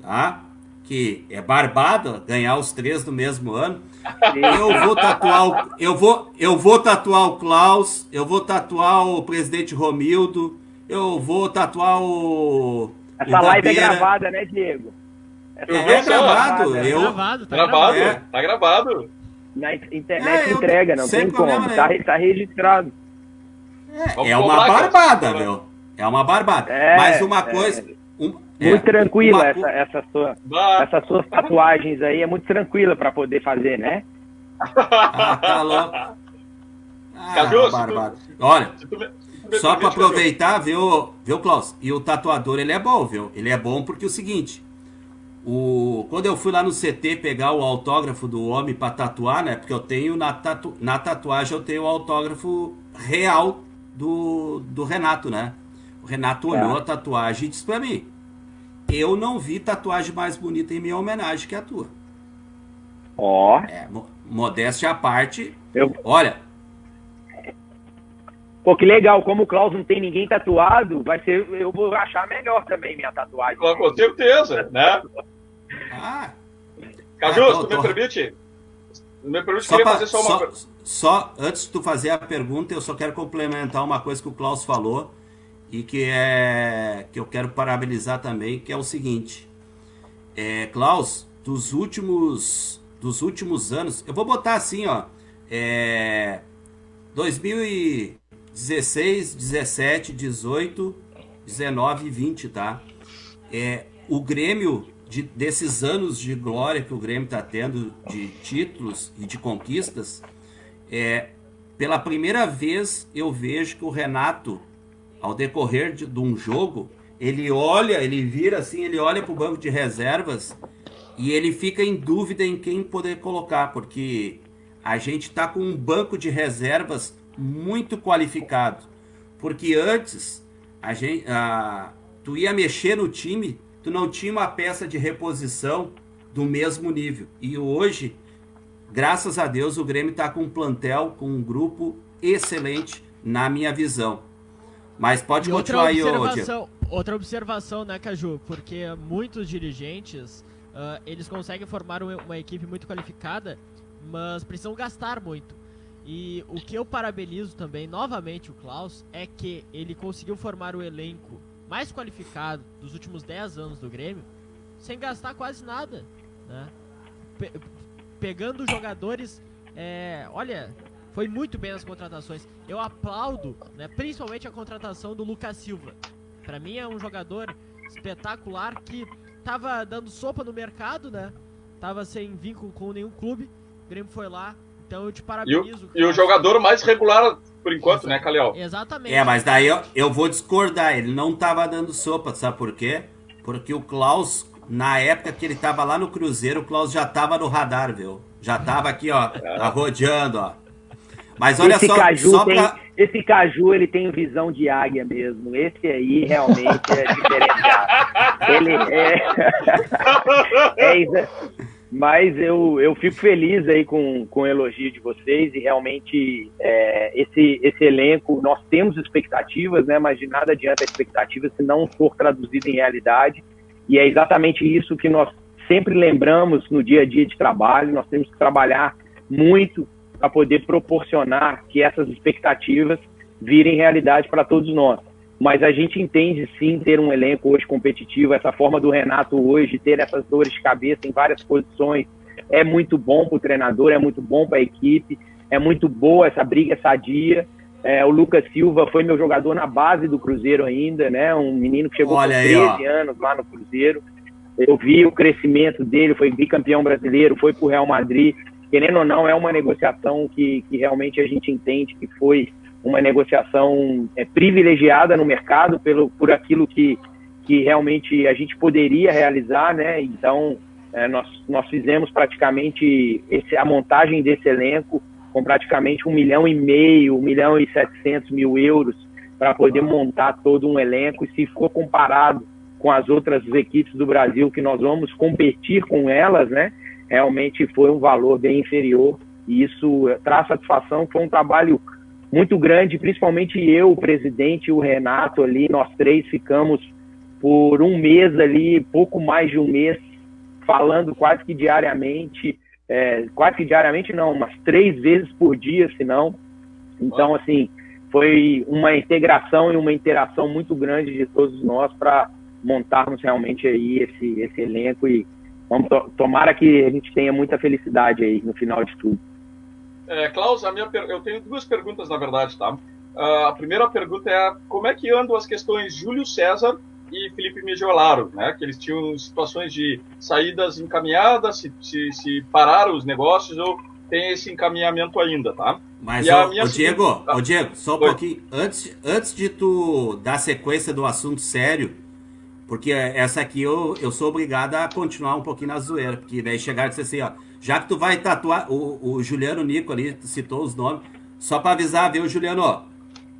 tá? Que é barbado ganhar os 3 no mesmo ano. Eu vou tatuar o Klaus, eu vou tatuar o presidente Romildo, eu vou tatuar o Essa live é Gabeira. gravada, né, Diego? É gravado. Tá gravado. Na internet entrega, não sem tem como. problema nenhum. Tá registrado. Vamos É uma cobrar, barbada, cara. meu. É uma barbada. Mas uma coisa. Muito tranquila uma essas suas tatuagens aí, é muito tranquila para poder fazer, né? tá louco. Caju, barbada. Olha, só para aproveitar, viu, Klaus? E o tatuador, ele é bom, viu? Ele é bom porque é o seguinte: Quando eu fui lá no CT pegar o autógrafo do homem para tatuar, né? Porque eu tenho na tatuagem eu tenho o autógrafo real do Renato, né? O Renato olhou a tatuagem e disse para mim: eu não vi tatuagem mais bonita em minha homenagem que a tua. Ó. Modéstia à parte. Olha. Pô, que legal. Como o Klaus não tem ninguém tatuado, eu vou achar melhor também minha tatuagem. Com certeza, né? Caju, se tu me permite, queria fazer só uma pergunta. Só antes de tu fazer a pergunta, eu só quero complementar uma coisa que o Klaus falou e que eu quero parabenizar também, que é o seguinte. Klaus, dos últimos anos, eu vou botar assim, ó, 2016, 17, 18, 19 e 20, tá? O Grêmio, desses anos de glória que o Grêmio está tendo, de títulos e de conquistas, pela primeira vez eu vejo que o Renato, ao decorrer de um jogo, ele vira assim, ele olha para o banco de reservas e ele fica em dúvida em quem poder colocar, porque a gente está com um banco de reservas muito qualificado, porque antes tu ia mexer no time, tu não tinha uma peça de reposição do mesmo nível. E hoje, graças a Deus, o Grêmio está com um plantel, com um grupo excelente, na minha visão. Mas pode continuar aí, Diego. Outra observação, né, Caju? Porque muitos dirigentes, eles conseguem formar uma equipe muito qualificada, mas precisam gastar muito. E o que eu parabenizo também, novamente, o Klaus, é que ele conseguiu formar o elenco mais qualificado dos últimos 10 anos do Grêmio, sem gastar quase nada, né? Pegando jogadores, olha, foi muito bem nas contratações. Eu aplaudo, né, principalmente a contratação do Lucas Silva. Para mim é um jogador espetacular que tava dando sopa no mercado, né? Tava sem vínculo com nenhum clube. O Grêmio foi lá. Então eu te parabenizo. E o jogador mais regular por enquanto, né, Calhau? Exatamente. Mas daí eu vou discordar. Ele não tava dando sopa, sabe por quê? Porque o Klaus, na época que ele tava lá no Cruzeiro, o Klaus já tava no radar, viu? Já tava aqui, ó, rodeando, ó. Mas olha esse Caju, ele tem visão de águia mesmo. Esse aí realmente é diferenciado. Ele Mas eu fico feliz aí com o elogio de vocês e realmente esse elenco, nós temos expectativas, né? Mas de nada adianta a expectativa se não for traduzido em realidade. E é exatamente isso que nós sempre lembramos no dia a dia de trabalho. Nós temos que trabalhar muito para poder proporcionar que essas expectativas virem realidade para todos nós. Mas a gente entende sim ter um elenco hoje competitivo, essa forma do Renato hoje, ter essas dores de cabeça em várias posições, é muito bom para o treinador, é muito bom para a equipe, é muito boa essa briga sadia. O Lucas Silva foi meu jogador na base do Cruzeiro ainda, né? Um menino que chegou com 13 anos lá no Cruzeiro. Eu vi o crescimento dele, foi bicampeão brasileiro, foi para o Real Madrid. Querendo ou não, é uma negociação que realmente a gente entende que foi uma negociação privilegiada no mercado por aquilo que realmente a gente poderia realizar, né? Então, nós fizemos praticamente a montagem desse elenco com praticamente 1,5 milhão, 1.700.000 euros para poder montar todo um elenco. E se for comparado com as outras equipes do Brasil que nós vamos competir com elas, né? Realmente foi um valor bem inferior e isso traz satisfação. Foi um trabalho muito grande, principalmente eu, o presidente e o Renato ali, nós três ficamos por um mês ali, pouco mais de um mês, falando quase que diariamente não, umas 3 vezes por dia, se não. Então, assim, foi uma integração e uma interação muito grande de todos nós para montarmos realmente aí esse elenco e tomara que a gente tenha muita felicidade aí no final de tudo. Klaus, eu tenho 2 perguntas, na verdade, tá? A primeira pergunta é como é que andam as questões Júlio César e Felipe Migliolaro, né? Que eles tinham situações de saídas encaminhadas, se pararam os negócios ou tem esse encaminhamento ainda, tá? Mas, Diego, só um pouquinho. Antes de tu dar sequência do assunto sério, Porque essa aqui eu sou obrigado a continuar um pouquinho na zoeira. Porque daí chegar e dizer assim, ó. Já que tu vai tatuar, o Juliano Nico ali citou os nomes, só pra avisar, viu, Juliano, ó.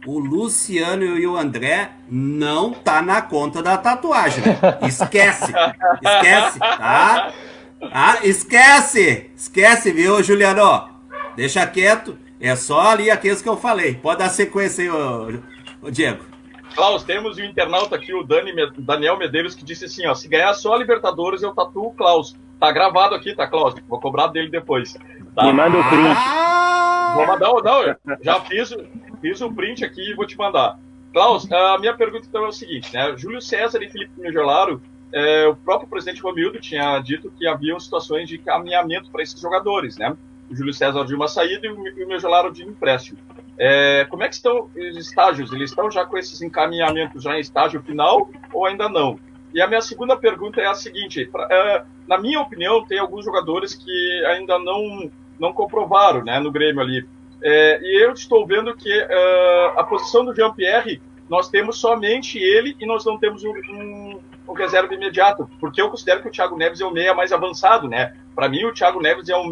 O Luciano e o André não tá na conta da tatuagem, né? Esquece, tá? Ah, esquece, viu, Juliano? Deixa quieto, é só ali aqueles que eu falei. Pode dar sequência aí, ô Diego. Klaus, temos um internauta aqui, o Daniel Medeiros, que disse assim, ó, se ganhar só a Libertadores, eu tatuo o Klaus. Tá gravado aqui, tá, Klaus? Vou cobrar dele depois. Tá? Me manda o print. Vou mandar, não, já fiz o print aqui e vou te mandar. Klaus, a minha pergunta então é o seguinte, né? Júlio César e Felipe Mejolaro, o próprio presidente Romildo tinha dito que haviam situações de encaminhamento para esses jogadores, né? O Júlio César de uma saída e o Mejolaro de empréstimo. Como é que estão os estágios? Eles estão já com esses encaminhamentos já em estágio final ou ainda não? E a minha segunda pergunta é a seguinte, na minha opinião, tem alguns jogadores que ainda não comprovaram, né, no Grêmio ali. E eu estou vendo que a posição do Jean-Pierre, nós temos somente ele e nós não temos um reserva imediato, porque eu considero que o Thiago Neves é o meia mais avançado, né? Para mim, o Thiago Neves é um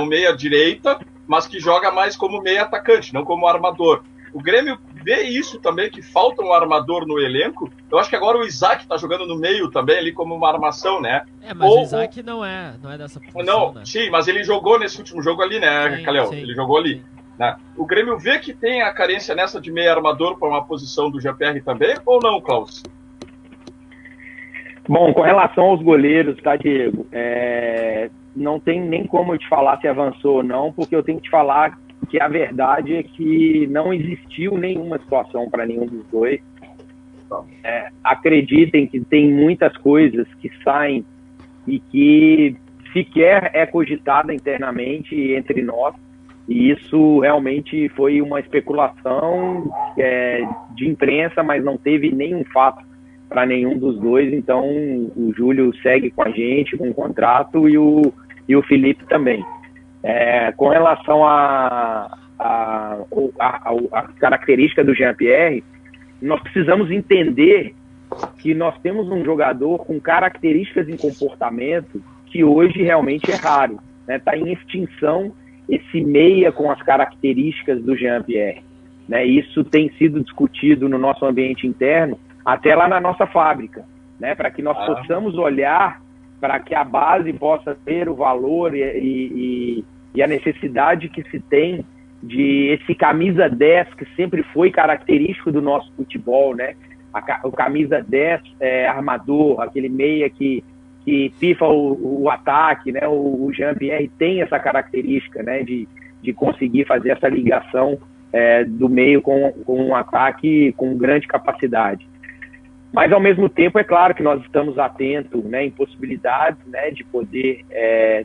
meia direita, mas que joga mais como meia atacante, não como armador. O Grêmio vê isso também, que falta um armador no elenco. Eu acho que agora o Isaac tá jogando no meio também, ali como uma armação, né? Mas o Isaac não é dessa posição, não, né? Sim, mas ele jogou nesse último jogo ali, né, Calhau? Ele jogou ali. Né? O Grêmio vê que tem a carência nessa de meia armador para uma posição do GPR também, ou não, Klaus? Bom, com relação aos goleiros, tá, Diego? Não tem nem como eu te falar se avançou ou não, porque eu tenho que te falar que a verdade é que não existiu nenhuma situação para nenhum dos dois. Acreditem que tem muitas coisas que saem e que sequer é cogitada internamente entre nós, e isso realmente foi uma especulação de imprensa, mas não teve nenhum fato para nenhum dos dois. Então o Júlio segue com a gente com um contrato e o Felipe também. Com relação à característica do Jean-Pierre, nós precisamos entender que nós temos um jogador com características em comportamento que hoje realmente é raro, né? Está em extinção esse meia com as características do Jean-Pierre, né? Isso tem sido discutido no nosso ambiente interno, até lá na nossa fábrica, né? Para que nós possamos olhar para que a base possa ter o valor e a necessidade que se tem de esse camisa 10, que sempre foi característico do nosso futebol, né? O camisa 10 armador, aquele meia que pifa o ataque, né? O Jean-Pierre tem essa característica, né? De conseguir fazer essa ligação do meio com um ataque com grande capacidade. Mas, ao mesmo tempo, é claro que nós estamos atentos, né, em possibilidades, né, de poder,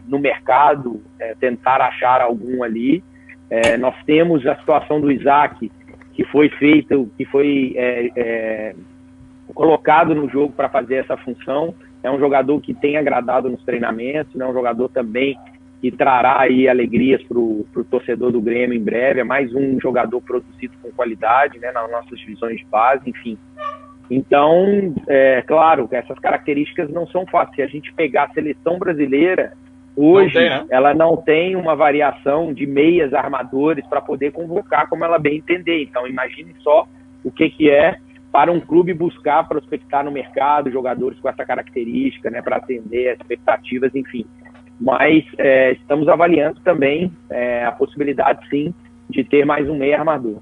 no mercado, tentar achar algum ali. Nós temos a situação do Isaac, que foi colocado no jogo para fazer essa função. É um jogador que tem agradado nos treinamentos, né, um jogador também que trará aí alegrias para o torcedor do Grêmio em breve. É mais um jogador produzido com qualidade, né, nas nossas divisões de base, enfim. Então, claro, essas características não são fáceis. Se a gente pegar a seleção brasileira, hoje, ela não tem uma variação de meias armadores para poder convocar como ela bem entender. Então, imagine só o que é para um clube buscar prospectar no mercado jogadores com essa característica, né, para atender as expectativas, enfim. Mas estamos avaliando também a possibilidade, sim, de ter mais um meia armador.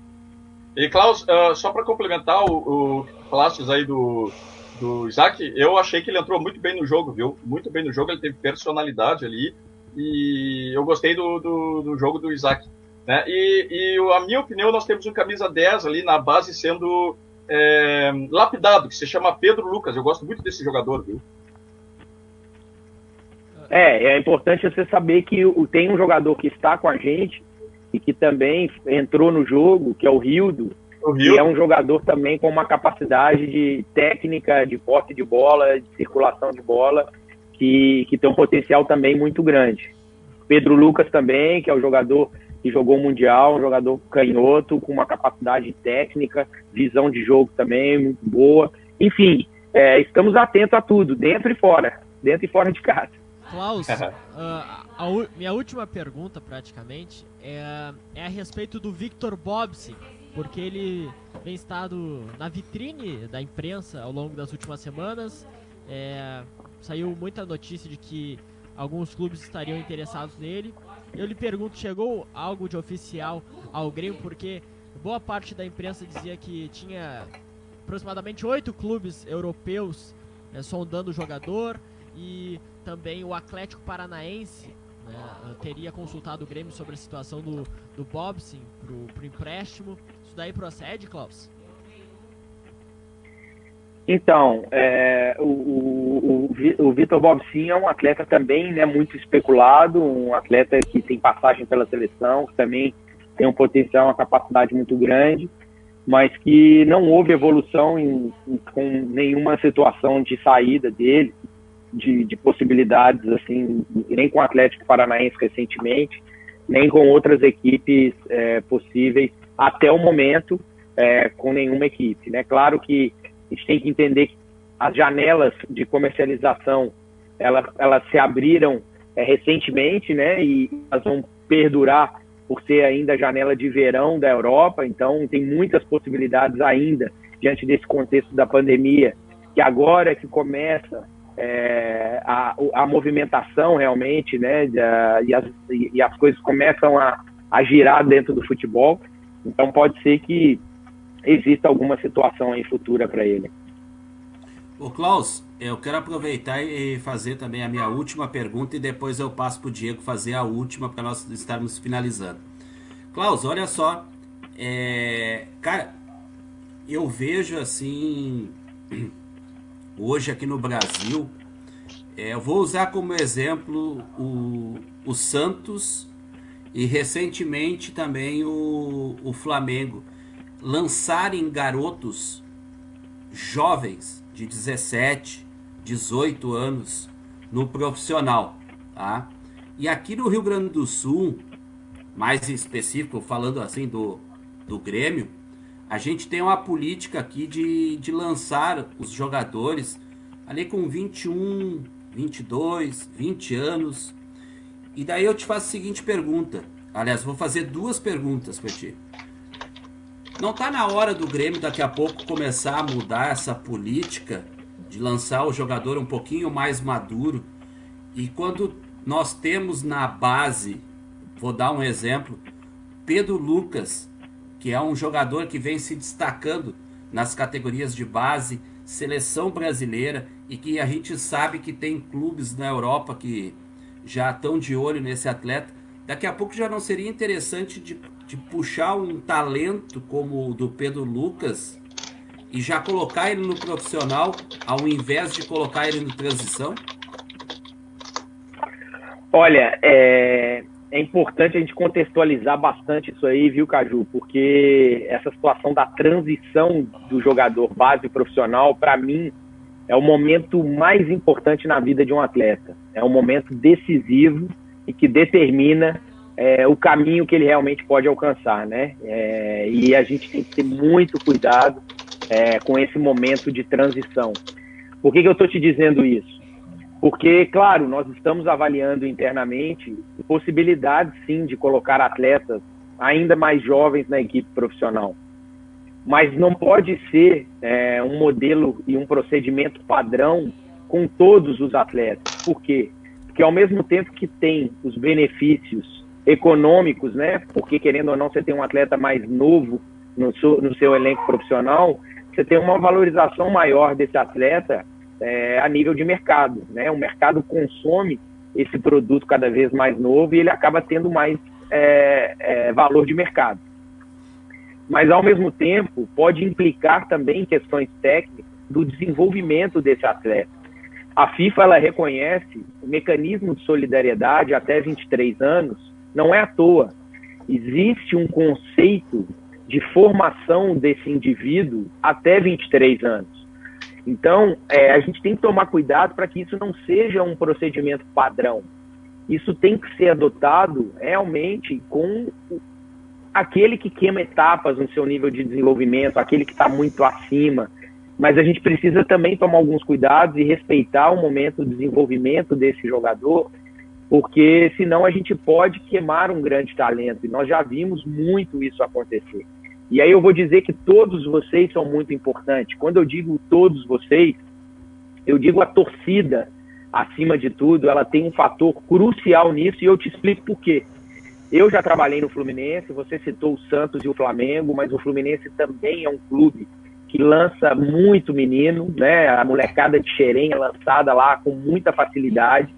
E, Klaus, só para complementar o falaste aí do Isaac, eu achei que ele entrou muito bem no jogo, viu? Muito bem no jogo, ele teve personalidade ali, e eu gostei do jogo do Isaac, né? E a minha opinião, nós temos um camisa 10 ali na base sendo lapidado, que se chama Pedro Lucas. Eu gosto muito desse jogador, viu? É importante você saber que tem um jogador que está com a gente e que também entrou no jogo, que é o Rildo, que é um jogador também com uma capacidade de técnica, de posse de bola, de circulação de bola, que tem um potencial também muito grande. Pedro Lucas também, que é o jogador que jogou o Mundial, um jogador canhoto, com uma capacidade técnica, visão de jogo também muito boa. Enfim, estamos atentos a tudo, dentro e fora de casa. Klaus, minha última pergunta praticamente é a respeito do Victor Bobsi, porque ele vem estado na vitrine da imprensa ao longo das últimas semanas. Saiu muita notícia de que alguns clubes estariam interessados nele. Eu lhe pergunto, chegou algo de oficial ao Grêmio? Porque boa parte da imprensa dizia que tinha aproximadamente 8 clubes europeus sondando o jogador, e também o Atlético Paranaense, né, teria consultado o Grêmio sobre a situação do Bobson pro empréstimo. Isso daí procede, Klaus? Então, o Vitor Bobsin é um atleta também, né, muito especulado, um atleta que tem passagem pela seleção, que também tem um potencial, uma capacidade muito grande, mas que não houve evolução com nenhuma situação de saída dele, de possibilidades, assim, nem com o Atlético Paranaense recentemente, nem com outras equipes possíveis, até o momento, com nenhuma equipe, né? Claro que a gente tem que entender que as janelas de comercialização, elas se abriram recentemente, né? E elas vão perdurar por ser ainda a janela de verão da Europa, então tem muitas possibilidades ainda, diante desse contexto da pandemia, que agora é que começa a movimentação realmente, né? E as coisas começam a girar dentro do futebol, então pode ser que exista alguma situação aí futura para ele. Ô Klaus, eu quero aproveitar e fazer também a minha última pergunta e depois eu passo para o Diego fazer a última para nós estarmos finalizando. Klaus, olha só, cara, eu vejo assim, hoje aqui no Brasil, eu vou usar como exemplo o Santos e recentemente também o Flamengo, lançarem garotos jovens de 17, 18 anos no profissional, tá? E aqui no Rio Grande do Sul, mais específico, falando assim do Grêmio, a gente tem uma política aqui de lançar os jogadores ali com 21, 22, 20 anos. E daí eu te faço a seguinte pergunta. Aliás, vou fazer duas perguntas para ti. Não tá na hora do Grêmio daqui a pouco começar a mudar essa política de lançar o jogador um pouquinho mais maduro? E quando nós temos na base, vou dar um exemplo, Pedro Lucas, que é um jogador que vem se destacando nas categorias de base, seleção brasileira, e que a gente sabe que tem clubes na Europa que já estão de olho nesse atleta. Daqui a pouco já não seria interessante de puxar um talento como o do Pedro Lucas e já colocar ele no profissional, ao invés de colocar ele no transição? Olha, é importante a gente contextualizar bastante isso aí, viu, Caju? Porque essa situação da transição do jogador base profissional, para mim, é o momento mais importante na vida de um atleta. É um momento decisivo e que determina o caminho que ele realmente pode alcançar, né? E a gente tem que ter muito cuidado com esse momento de transição. Por que eu estou te dizendo isso? Porque, claro, nós estamos avaliando internamente possibilidades, sim, de colocar atletas ainda mais jovens na equipe profissional. Mas não pode ser um modelo e um procedimento padrão com todos os atletas. Por quê? Porque ao mesmo tempo que tem os benefícios econômicos, né? Porque querendo ou não, você tem um atleta mais novo no seu elenco profissional, você tem uma valorização maior desse atleta a nível de mercado, né? O mercado consome esse produto cada vez mais novo e ele acaba tendo mais valor de mercado. Mas ao mesmo tempo pode implicar também questões técnicas do desenvolvimento desse atleta. A FIFA ela reconhece o mecanismo de solidariedade até 23 anos. Não é à toa. Existe um conceito de formação desse indivíduo até 23 anos. Então, a gente tem que tomar cuidado para que isso não seja um procedimento padrão. Isso tem que ser adotado realmente com aquele que queima etapas no seu nível de desenvolvimento, aquele que está muito acima. mas a gente precisa também tomar alguns cuidados e respeitar o momento do desenvolvimento desse jogador, porque senão a gente pode queimar um grande talento, e nós já vimos muito isso acontecer. E aí eu vou dizer que todos vocês são muito importantes. Quando eu digo todos vocês, eu digo a torcida, acima de tudo, ela tem um fator crucial nisso, e eu te explico por quê. Eu já trabalhei no Fluminense, você citou o Santos e o Flamengo, mas o Fluminense também é um clube que lança muito menino, né? A molecada de Xerém é lançada lá com muita facilidade.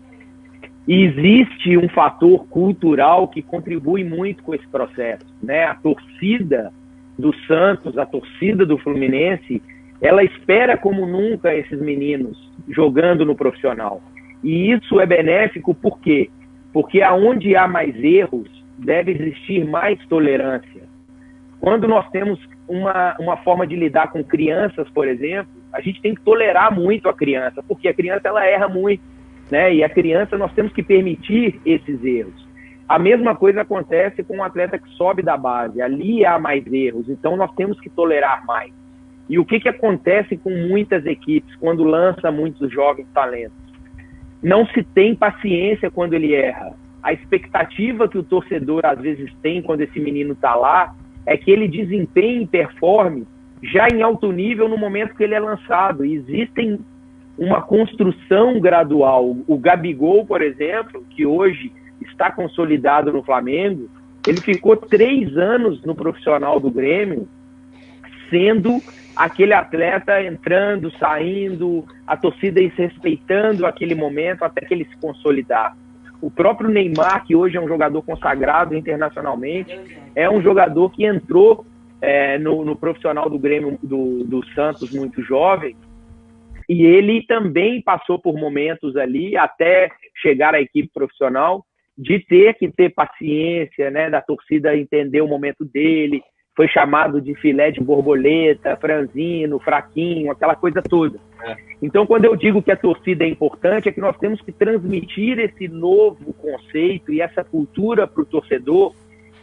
E existe um fator cultural que contribui muito com esse processo, né? A torcida do Santos, a torcida do Fluminense, ela espera como nunca esses meninos jogando no profissional. E isso é benéfico por quê? Porque aonde há mais erros, deve existir mais tolerância. Quando nós temos uma forma de lidar com crianças, por exemplo, a gente tem que tolerar muito a criança, porque a criança ela erra muito, né? E a criança nós temos que permitir esses erros. A mesma coisa acontece com um atleta que sobe da base, ali há mais erros, então nós temos que tolerar mais. E o que acontece com muitas equipes quando lança muitos jovens talentos? Não se tem paciência quando ele erra. A expectativa que o torcedor às vezes tem quando esse menino está lá é que ele desempenhe e performe já em alto nível no momento que ele é lançado. E existem uma construção gradual. O Gabigol, por exemplo, que hoje está consolidado no Flamengo, ele ficou 3 anos no profissional do Grêmio, sendo aquele atleta entrando, saindo, a torcida respeitando aquele momento até que ele se consolidar. O próprio Neymar, que hoje é um jogador consagrado internacionalmente, é um jogador que entrou no profissional do Grêmio, do Santos, muito jovem, e ele também passou por momentos ali, até chegar à equipe profissional, de ter que ter paciência, né, da torcida entender o momento dele. Foi chamado de filé de borboleta, franzino, fraquinho, aquela coisa toda. Então, quando eu digo que a torcida é importante, é que nós temos que transmitir esse novo conceito e essa cultura para o torcedor,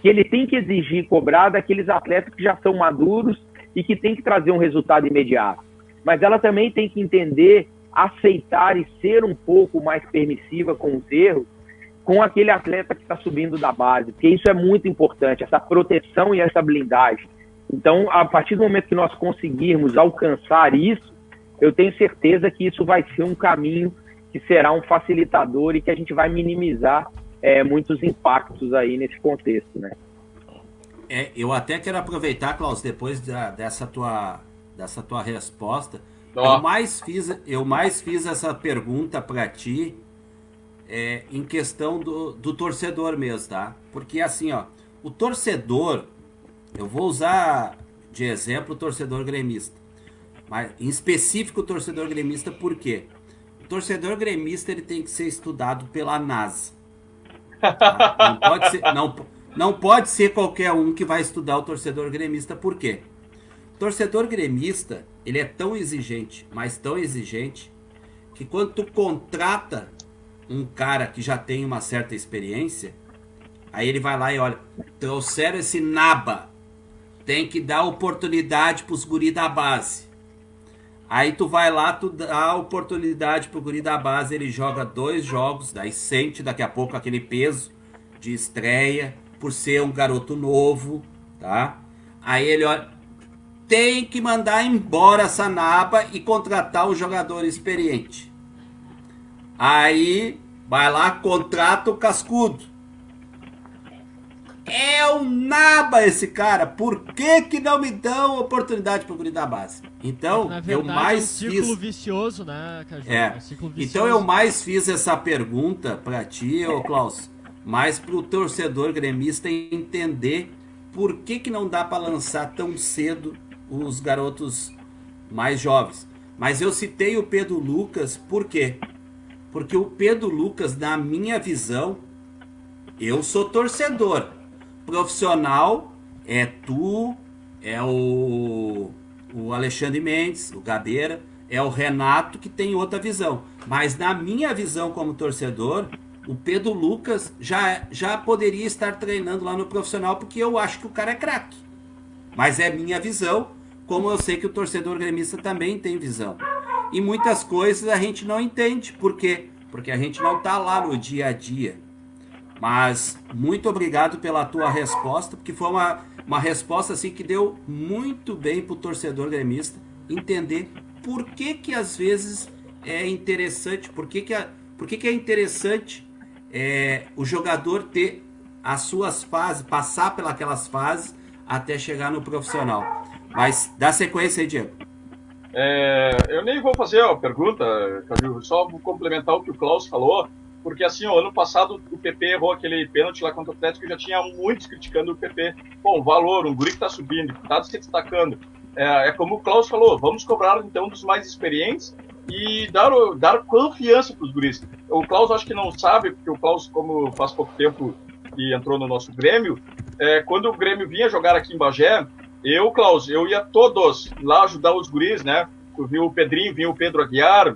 que ele tem que exigir e cobrar daqueles atletas que já são maduros e que tem que trazer um resultado imediato. Mas ela também tem que entender, aceitar e ser um pouco mais permissiva com os erros, com aquele atleta que está subindo da base, porque isso é muito importante, essa proteção e essa blindagem. Então, a partir do momento que nós conseguirmos alcançar isso, eu tenho certeza que isso vai ser um caminho que será um facilitador e que a gente vai minimizar muitos impactos aí nesse contexto, né? Eu até quero aproveitar, Klaus, depois dessa tua resposta, eu mais fiz essa pergunta para ti, em questão do torcedor mesmo, tá? Porque assim, ó, o torcedor, eu vou usar de exemplo o torcedor gremista, mas em específico o torcedor gremista, por quê? O torcedor gremista ele tem que ser estudado pela NASA. Tá? Não pode ser qualquer um que vai estudar o torcedor gremista, por quê? O torcedor gremista, ele é tão exigente, mas tão exigente, que quando tu contrata um cara que já tem uma certa experiência, aí ele vai lá e olha, trouxeram esse naba, tem que dar oportunidade pros guri da base. Aí tu vai lá, tu dá oportunidade pro guri da base, ele joga 2 jogos, daí sente daqui a pouco aquele peso de estreia, por ser um garoto novo, tá? Aí ele olha, tem que mandar embora essa naba e contratar um jogador experiente. Aí, vai lá, contrata o cascudo. É um naba esse cara. Por que não me dão oportunidade pro guri da base? Então, na verdade, eu mais é um ciclo vicioso, né, Caju? É. Um ciclo vicioso. Então, eu mais fiz essa pergunta pra ti, ô Klaus, mais pro torcedor gremista entender por que não dá pra lançar tão cedo os garotos mais jovens. Mas eu citei o Pedro Lucas, por quê? Porque o Pedro Lucas, na minha visão, eu sou torcedor. Profissional é tu, é o Alexandre Mendes, o Gabeira, é o Renato que tem outra visão. Mas na minha visão como torcedor, o Pedro Lucas já poderia estar treinando lá no profissional, porque eu acho que o cara é craque. Mas é minha visão como eu sei que o torcedor gremista também tem visão. E muitas coisas a gente não entende. Por quê? Porque a gente não está lá no dia a dia. Mas muito obrigado pela tua resposta, porque foi uma resposta assim que deu muito bem para o torcedor gremista entender por que às vezes é interessante, por que é interessante o jogador ter as suas fases, passar pelas fases até chegar no profissional. Mas dá sequência aí, Diego. Eu nem vou fazer a pergunta, Caju, só vou complementar o que o Klaus falou, porque assim, ano passado o PP errou aquele pênalti lá contra o Atlético, já tinha muitos criticando o PP. Bom, valor, um guri que tá subindo, que tá se destacando. É como o Klaus falou, vamos cobrar então dos mais experientes e dar confiança pros guris. O Klaus acho que não sabe, porque o Klaus, como faz pouco tempo que entrou no nosso Grêmio, quando o Grêmio vinha jogar aqui em Bagé, Klaus, eu ia todos lá ajudar os guris, né? Eu vi o Pedrinho, vinha o Pedro Aguiar,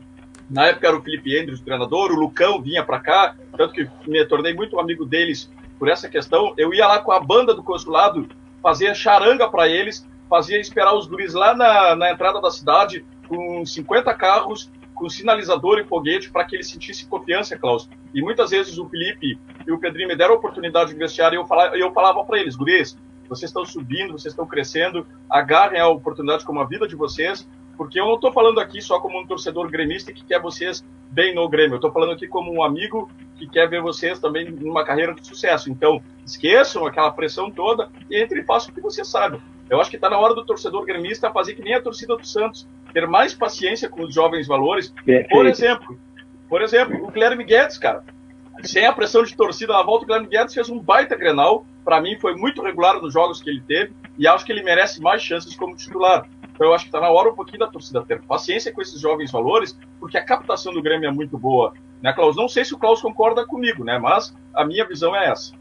na época era o Felipe Endres, o treinador, o Lucão vinha pra cá, tanto que me tornei muito amigo deles por essa questão. Eu ia lá com a banda do consulado, fazia charanga pra eles, fazia esperar os guris lá na entrada da cidade, com 50 carros, com sinalizador e foguete, para que eles sentissem confiança, Klaus. E muitas vezes o Felipe e o Pedrinho me deram a oportunidade de vestiário e eu falava para eles, guris, vocês estão subindo, vocês estão crescendo, agarrem a oportunidade como a vida de vocês, porque eu não estou falando aqui só como um torcedor gremista que quer vocês bem no Grêmio, eu estou falando aqui como um amigo que quer ver vocês também numa carreira de sucesso. Então, esqueçam aquela pressão toda e entrem e façam o que vocês sabem. Eu acho que está na hora do torcedor gremista fazer que nem a torcida do Santos, ter mais paciência com os jovens valores. Por exemplo, o Guilherme Guedes, cara, sem a pressão de torcida na volta, o Guilherme Guedes fez um baita Grenal, para mim foi muito regular nos jogos que ele teve, e acho que ele merece mais chances como titular. Então eu acho que está na hora um pouquinho da torcida ter paciência com esses jovens valores, porque a captação do Grêmio é muito boa, né, Klaus? Não sei se o Klaus concorda comigo, né, mas a minha visão é essa.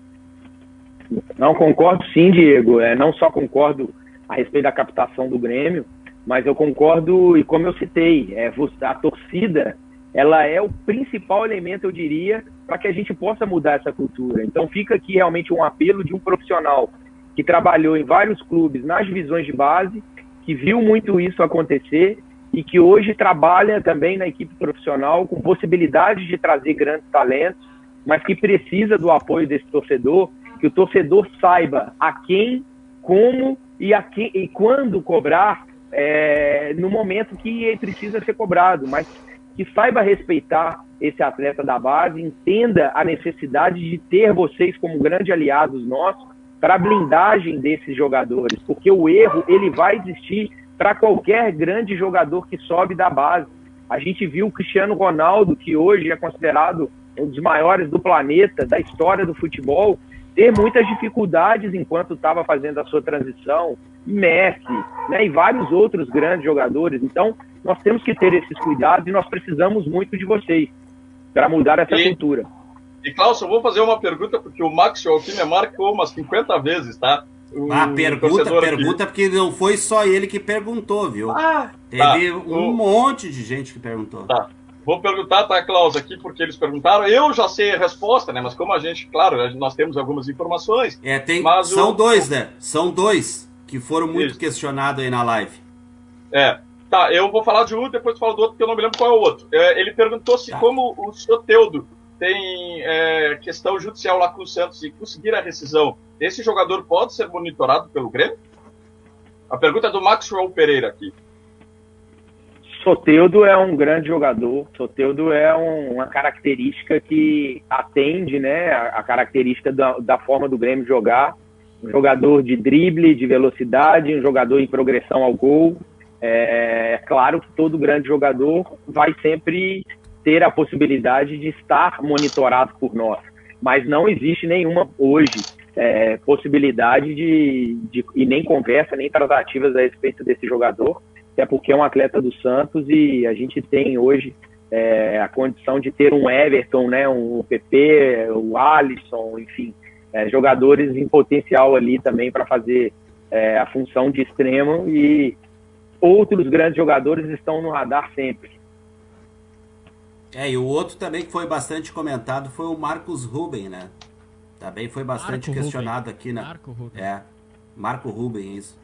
Não, concordo sim, Diego. Não só concordo a respeito da captação do Grêmio, mas eu concordo, e como eu citei, a torcida, ela é o principal elemento, eu diria, para que a gente possa mudar essa cultura. Então fica aqui realmente um apelo de um profissional que trabalhou em vários clubes nas divisões de base, que viu muito isso acontecer e que hoje trabalha também na equipe profissional com possibilidade de trazer grandes talentos, mas que precisa do apoio desse torcedor, que o torcedor saiba a quem, como e quando cobrar no momento que ele precisa ser cobrado, mas que saiba respeitar esse atleta da base, entenda a necessidade de ter vocês como grandes aliados nossos para a blindagem desses jogadores, porque o erro ele vai existir para qualquer grande jogador que sobe da base. A gente viu o Cristiano Ronaldo, que hoje é considerado um dos maiores do planeta, da história do futebol, ter muitas dificuldades enquanto estava fazendo a sua transição, Messi, né, e vários outros grandes jogadores. Então, nós temos que ter esses cuidados e nós precisamos muito de vocês para mudar essa cultura. E, Klaus, eu vou fazer uma pergunta, porque o Maxwell aqui me marcou umas 50 vezes, tá? Pergunta, porque não foi só ele que perguntou, viu? Teve um monte de gente que perguntou. Tá. Vou perguntar, tá, Klaus, aqui, porque eles perguntaram. Eu já sei a resposta, né? Mas como a gente, claro, nós temos algumas informações. São dois, né? São dois que foram muito questionados aí na live. Tá, eu vou falar de um, depois eu falo do outro, porque eu não me lembro qual é o outro. Ele perguntou se, como o Soteldo tem questão judicial lá com o Santos e conseguir a rescisão, esse jogador pode ser monitorado pelo Grêmio? A pergunta é do Maxwell Pereira aqui. Soteldo é um grande jogador. Soteldo é uma característica que atende, né, a característica da forma do Grêmio jogar. Um jogador de drible, de velocidade, um jogador em progressão ao gol. É claro que todo grande jogador vai sempre ter a possibilidade de estar monitorado por nós, mas não existe nenhuma hoje possibilidade e nem conversa, nem tratativas a respeito desse jogador, até porque é um atleta do Santos e a gente tem hoje a condição de ter um Everton, né, um PP, o Alisson, enfim, jogadores em potencial ali também para fazer a função de extremo, e outros grandes jogadores estão no radar sempre. E o outro também que foi bastante comentado foi o Marcos Ruben, né? Também foi bastante questionado aqui, né? Marco Ruben. Marco Ruben, isso.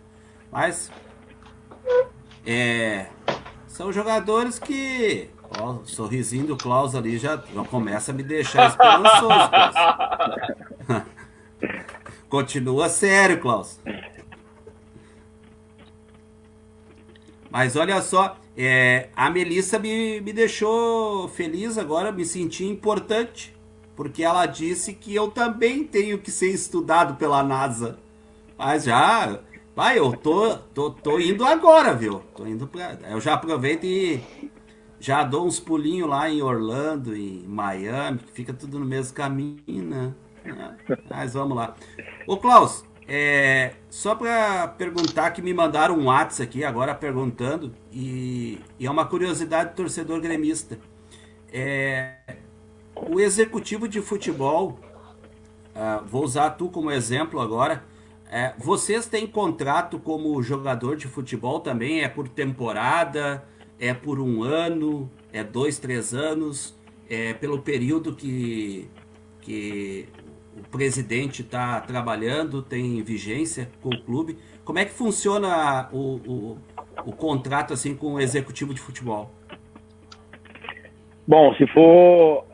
Mas São jogadores que... Ó, o sorrisinho do Klaus ali já começa a me deixar esperançoso, Klaus. Continua sério, Klaus. Mas olha só, a Melissa me deixou feliz agora, me senti importante, porque ela disse que eu também tenho que ser estudado pela NASA. Mas já... Vai, eu tô indo agora, viu? Eu já aproveito e já dou uns pulinhos lá em Orlando, em Miami, que fica tudo no mesmo caminho, né? Mas vamos lá. Ô, Klaus, só para perguntar, que me mandaram um WhatsApp aqui agora perguntando, e é uma curiosidade do torcedor gremista. O executivo de futebol, vou usar tu como exemplo agora, vocês têm contrato como jogador de futebol também? É por temporada? É por um ano? É 2, 3 anos? É pelo período que o presidente está trabalhando, tem vigência com o clube? Como é que funciona o contrato assim com o executivo de futebol? Bom, se for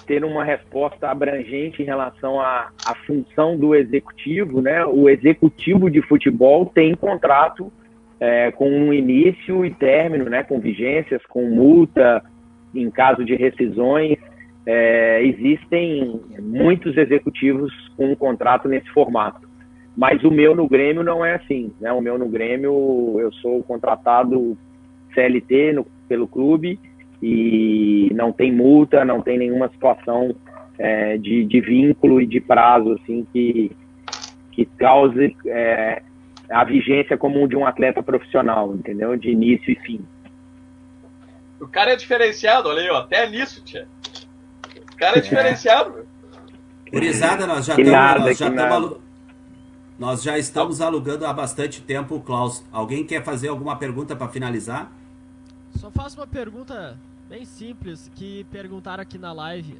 ter uma resposta abrangente em relação à função do executivo, né? O executivo de futebol tem contrato com um início e término, né? Com vigências, com multa, em caso de rescisões. Existem muitos executivos com um contrato nesse formato. Mas o meu no Grêmio não é assim, né? O meu no Grêmio, eu sou contratado CLT pelo clube, e não tem multa, não tem nenhuma situação de vínculo e de prazo assim que cause a vigência como de um atleta profissional, entendeu? De início e fim. O cara é diferenciado, olha aí, ó, até nisso, tia. O cara é diferenciado. Gurizada, nós já estamos alugando há bastante tempo o Klaus. Alguém quer fazer alguma pergunta para finalizar? Só faço uma pergunta bem simples, que perguntaram aqui na live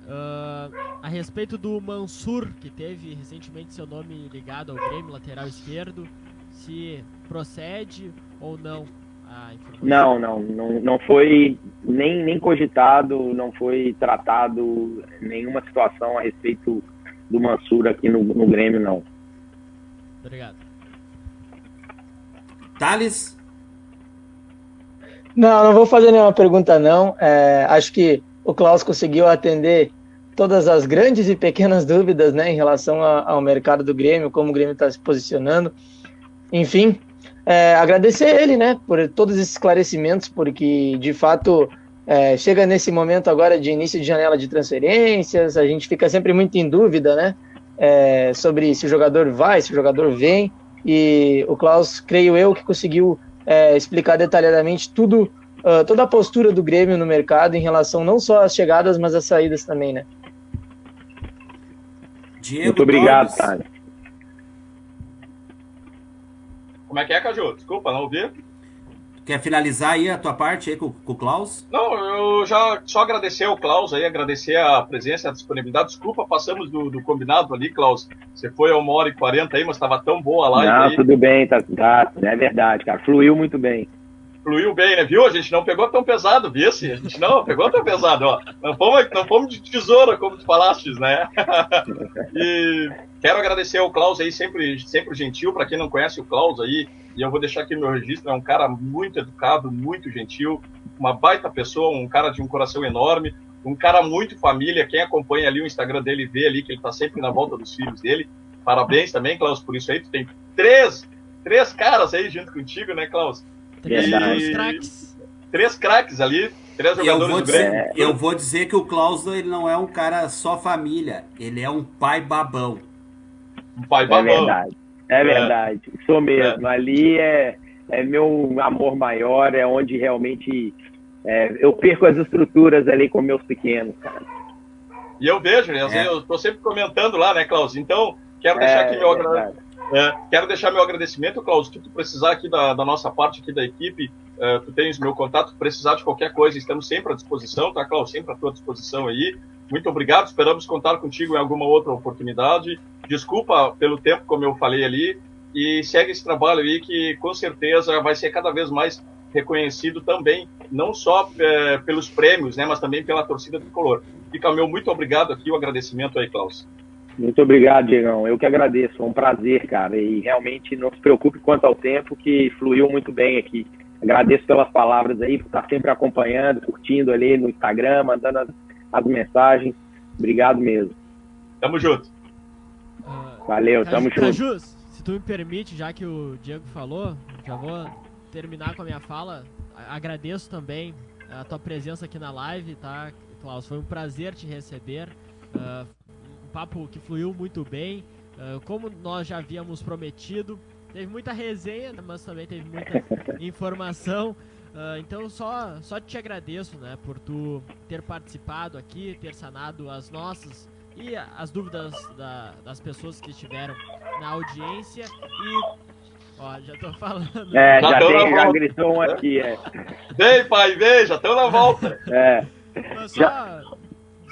a respeito do Mansur, que teve recentemente seu nome ligado ao Grêmio, lateral esquerdo, se procede ou não a informação. Não foi nem cogitado, não foi tratado nenhuma situação a respeito do Mansur aqui no Grêmio, não. Obrigado. Thales? Não vou fazer nenhuma pergunta, não. Acho que o Klaus conseguiu atender todas as grandes e pequenas dúvidas, né, em relação ao mercado do Grêmio, como o Grêmio está se posicionando. Enfim, agradecer ele, né, por todos esses esclarecimentos, porque, de fato, chega nesse momento agora de início de janela de transferências, a gente fica sempre muito em dúvida, né, sobre se o jogador vai, se o jogador vem, e o Klaus, creio eu, que conseguiu explicar detalhadamente toda a postura do Grêmio no mercado em relação não só às chegadas, mas às saídas também, né? Diego, muito obrigado, Thales. Como é que é, Caju? Desculpa, não ouvi. Quer finalizar aí a tua parte aí com o Klaus? Não, eu já só agradecer ao Klaus aí, agradecer a presença, a disponibilidade. Desculpa, passamos do combinado ali, Klaus. Você foi a 1h40 aí, mas estava tão boa a live. Não, aí. Tudo bem, tá, é verdade, cara. Fluiu muito bem. Fluiu bem, né? Viu? A gente não pegou tão pesado, viu? A gente não pegou tão pesado, ó. Não fomos de tesoura, como tu falastes, né? E quero agradecer ao Klaus aí, sempre gentil. Para quem não conhece o Klaus aí, e eu vou deixar aqui no meu registro, é um cara muito educado, muito gentil, uma baita pessoa, um cara de um coração enorme, um cara muito família. Quem acompanha ali o Instagram dele vê ali que ele tá sempre na volta dos filhos dele. Parabéns também, Klaus, por isso aí. Tu tem três caras aí junto contigo, né, Klaus? Três craques ali, 3 jogadores do Grêmio. Eu vou dizer que o Klaus, ele não é um cara só família, ele é um pai babão. Um pai babão. É verdade. Sou mesmo. Ali é meu amor maior, é onde realmente eu perco as estruturas ali com meus pequenos, cara. E eu vejo, né? Eu tô sempre comentando lá, né, Klaus? Então, quero deixar aqui quero deixar meu agradecimento, Klaus. Se tu precisar aqui da nossa parte aqui da equipe, tu tens meu contato, precisar de qualquer coisa, estamos sempre à disposição, tá, Klaus? Sempre à tua disposição aí. Muito obrigado, esperamos contar contigo em alguma outra oportunidade. Desculpa pelo tempo, como eu falei ali, e segue esse trabalho aí que com certeza vai ser cada vez mais reconhecido também, não só pelos prêmios, né, mas também pela torcida tricolor. Fica meu muito obrigado aqui, o agradecimento aí, Klaus. Muito obrigado, Diegão. Eu que agradeço, foi um prazer, cara. E realmente não se preocupe quanto ao tempo, que fluiu muito bem aqui. Agradeço pelas palavras aí, por estar sempre acompanhando, curtindo ali no Instagram, mandando as mensagens. Obrigado mesmo. Tamo junto. Valeu, tamo junto. Caju, se tu me permite, já que o Diego falou, já vou terminar com a minha fala. Agradeço também a tua presença aqui na live, tá, Klaus? Foi um prazer te receber. Um papo que fluiu muito bem. Como nós já havíamos prometido, teve muita resenha, mas também teve muita informação. Então só te agradeço, né, por tu ter participado aqui, ter sanado as nossas e as dúvidas das pessoas que estiveram na audiência. E ó, já tô falando. Já gritou um aqui, Vem, pai, vem, já estão na volta. Mas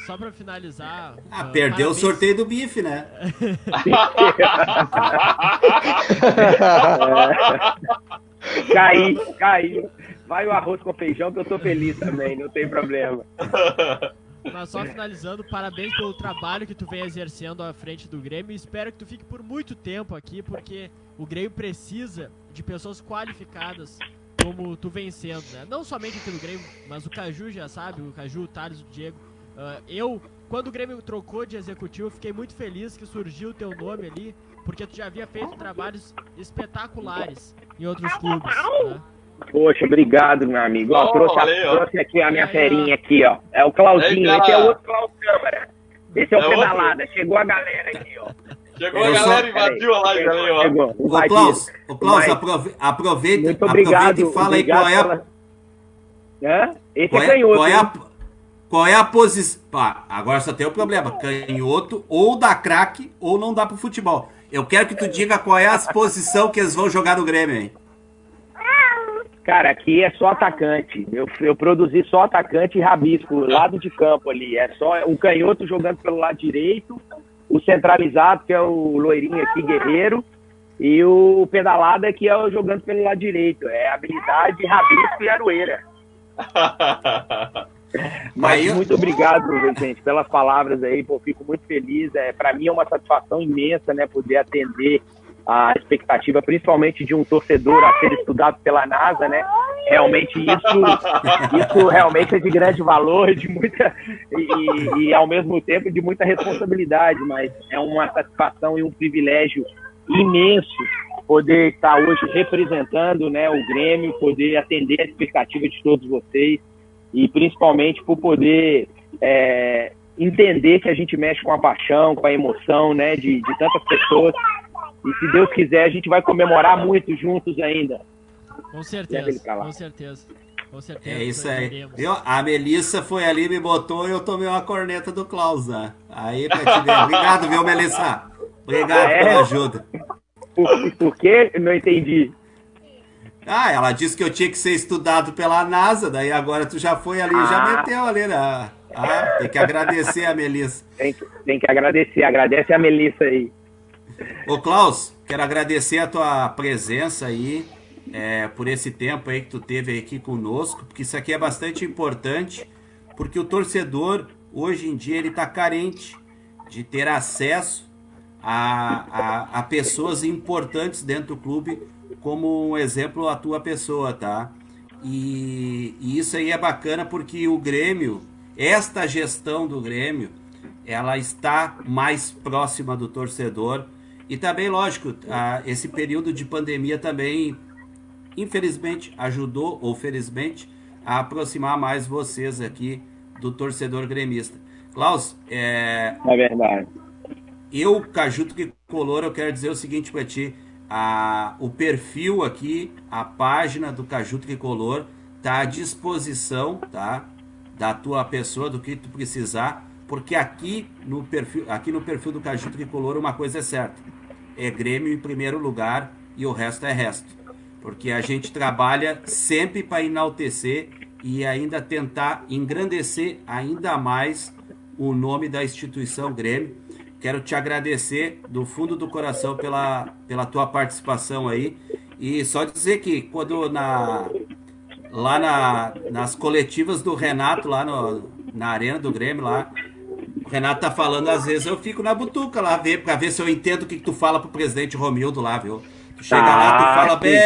só pra finalizar. Perdeu parabéns. o sorteio do bife, né? Caiu. Vai o arroz com feijão que eu tô feliz também, não tem problema. Mas só finalizando, parabéns pelo trabalho que tu vem exercendo à frente do Grêmio. Espero que tu fique por muito tempo aqui, porque o Grêmio precisa de pessoas qualificadas como tu vem sendo, né? Não somente aqui no Grêmio, mas o Caju já sabe, o Caju, o Thales, o Diego. Quando o Grêmio trocou de executivo, eu fiquei muito feliz que surgiu o teu nome ali, porque tu já havia feito trabalhos espetaculares em outros clubes, né? Poxa, obrigado, meu amigo. Trouxe aqui a minha ferinha aqui, ó. É o Clauzinho, esse é o outro Klaus Câmara. Esse é o Pedalada. Chegou a galera aqui, ó. Chegou a galera e invadiu a live aí, ó. Chegou. Ô, Klaus, aproveita e fala aí qual é Esse é canhoto. Qual é a posição? Agora só tem o problema. Canhoto, ou dá craque, ou não dá pro futebol. Eu quero que tu diga qual é a posição que eles vão jogar no Grêmio, hein? Cara, aqui é só atacante. Eu produzi só atacante e rabisco, lado de campo ali. É só o canhoto jogando pelo lado direito, o centralizado, que é o loirinho aqui, guerreiro, e o pedalada, que é o jogando pelo lado direito. É habilidade, rabisco e aroeira. Mas muito obrigado, gente, pelas palavras aí. Pô, fico muito feliz. Para mim é uma satisfação imensa, né, poder atender a expectativa, principalmente de um torcedor a ser estudado pela NASA, né? Realmente isso realmente é de grande valor, de muita e ao mesmo tempo de muita responsabilidade, mas é uma satisfação e um privilégio imenso poder estar hoje representando, né, o Grêmio, poder atender a expectativa de todos vocês e principalmente por poder entender que a gente mexe com a paixão, com a emoção, né, de tantas pessoas. E se Deus quiser, a gente vai comemorar muito juntos ainda. Com certeza, com certeza. É isso aí. A Melissa foi ali, me botou e eu tomei uma corneta do Klaus, né? Aí pra te ver. Obrigado, viu, Melissa? Obrigado pela ajuda. Por quê? Não entendi. Ela disse que eu tinha que ser estudado pela NASA, daí agora tu já foi ali, já meteu ali, né? Tem que agradecer a Melissa. Tem que agradecer, agradece a Melissa aí. Ô Klaus, quero agradecer a tua presença aí, por esse tempo aí que tu teve aqui conosco, porque isso aqui é bastante importante, porque o torcedor, hoje em dia, ele tá carente de ter acesso a pessoas importantes dentro do clube, como um exemplo a tua pessoa, tá? E isso aí é bacana porque o Grêmio, esta gestão do Grêmio, ela está mais próxima do torcedor. E também, lógico, esse período de pandemia também, infelizmente, ajudou, ou felizmente, a aproximar mais vocês aqui do torcedor gremista. Klaus, É verdade. Eu, Cajuto Tricolor, eu quero dizer o seguinte para ti. O perfil aqui, a página do Cajuto Tricolor, tá à disposição, tá? Da tua pessoa, do que tu precisar, porque aqui no perfil do Cajuto Tricolor uma coisa é certa. É Grêmio em primeiro lugar e o resto é resto. Porque a gente trabalha sempre para enaltecer e ainda tentar engrandecer ainda mais o nome da instituição Grêmio. quero te agradecer do fundo do coração pela tua participação aí. E só dizer que quando nas coletivas do Renato, lá na Arena do Grêmio, lá, o Renato tá falando, às vezes eu fico na butuca lá, pra ver se eu entendo o que tu fala pro presidente Romildo lá, viu? Tu chega lá, tu fala bem,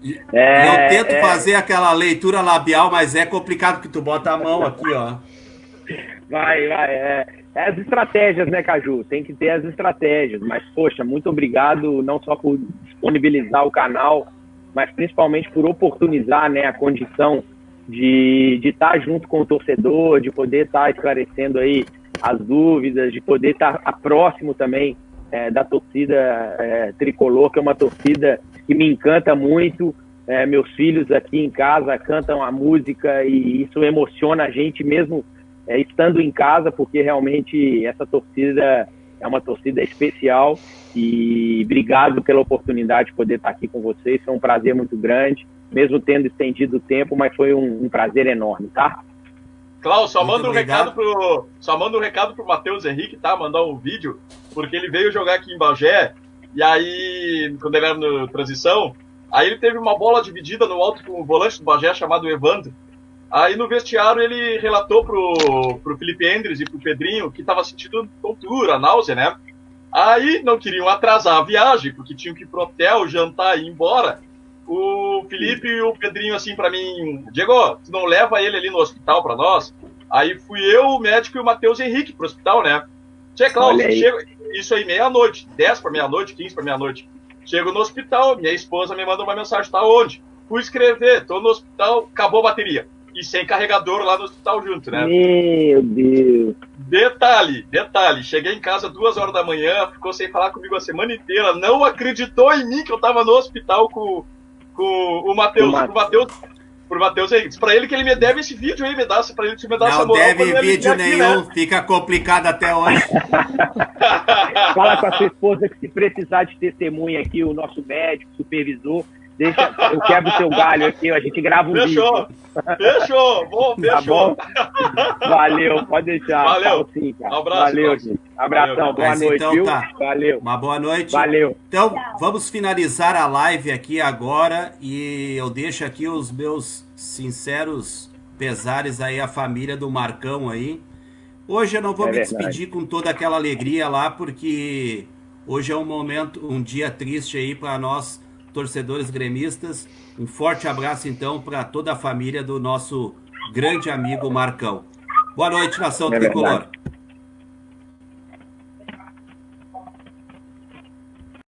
eu tento fazer aquela leitura labial, mas é complicado que tu bota a mão aqui, ó. Vai. As estratégias, né, Caju? Tem que ter as estratégias. Mas, poxa, muito obrigado não só por disponibilizar o canal, mas principalmente por oportunizar, né, a condição de estar junto com o torcedor, de poder estar esclarecendo aí as dúvidas, de poder estar próximo também da torcida tricolor, que é uma torcida que me encanta muito. Meus filhos aqui em casa cantam a música e isso emociona a gente mesmo estando em casa, porque realmente essa torcida é uma torcida especial. E obrigado pela oportunidade de poder estar aqui com vocês. Foi um prazer muito grande, mesmo tendo estendido o tempo, mas foi um prazer enorme, tá? Klaus, só manda um recado pro Matheus Henrique, tá? Mandar um vídeo, porque ele veio jogar aqui em Bagé, e aí, quando ele era na transição, aí ele teve uma bola dividida no alto com o volante do Bagé, chamado Evandro. Aí no vestiário ele relatou pro Felipe Endres e pro Pedrinho que tava sentindo tontura, náusea, né? Aí não queriam atrasar a viagem, porque tinham que ir pro hotel, jantar e ir embora. O Felipe e o Pedrinho, assim, pra mim, Diego, tu não leva ele ali no hospital pra nós? Aí fui eu, o médico e o Matheus Henrique pro hospital, né? Tchê, Klaus, isso aí meia-noite, 10 pra meia-noite, 15 pra meia-noite. Chego no hospital, minha esposa me manda uma mensagem, tá onde? Fui escrever, tô no hospital, acabou a bateria. E sem carregador lá no hospital junto, né? Meu Deus! Detalhe, cheguei em casa 2 horas da manhã, ficou sem falar comigo a semana inteira, não acreditou em mim que eu tava no hospital com o Matheus, pro Matheus aí. Diz pra ele que ele me deve esse vídeo aí, pra ele me dar essa moral. Não deve vídeo nenhum, né? Fica complicado até hoje. Fala com a sua esposa que se precisar de testemunha aqui, o nosso médico, supervisor, eu quebro o seu galho aqui, a gente grava um vídeo. Fechou. Tá bom? Valeu, pode deixar. Valeu. Sim, cara. Um abraço. Valeu, gente. Abração, boa noite, então, viu? tá. Valeu. Uma boa noite. Valeu. Então, vamos finalizar a live aqui agora e eu deixo aqui os meus sinceros pesares aí à família do Marcão aí. Hoje eu não vou me despedir com toda aquela alegria lá, porque hoje é um dia triste aí para nós, torcedores gremistas. Um forte abraço, então, para toda a família do nosso grande amigo Marcão. Boa noite, nação tricolor.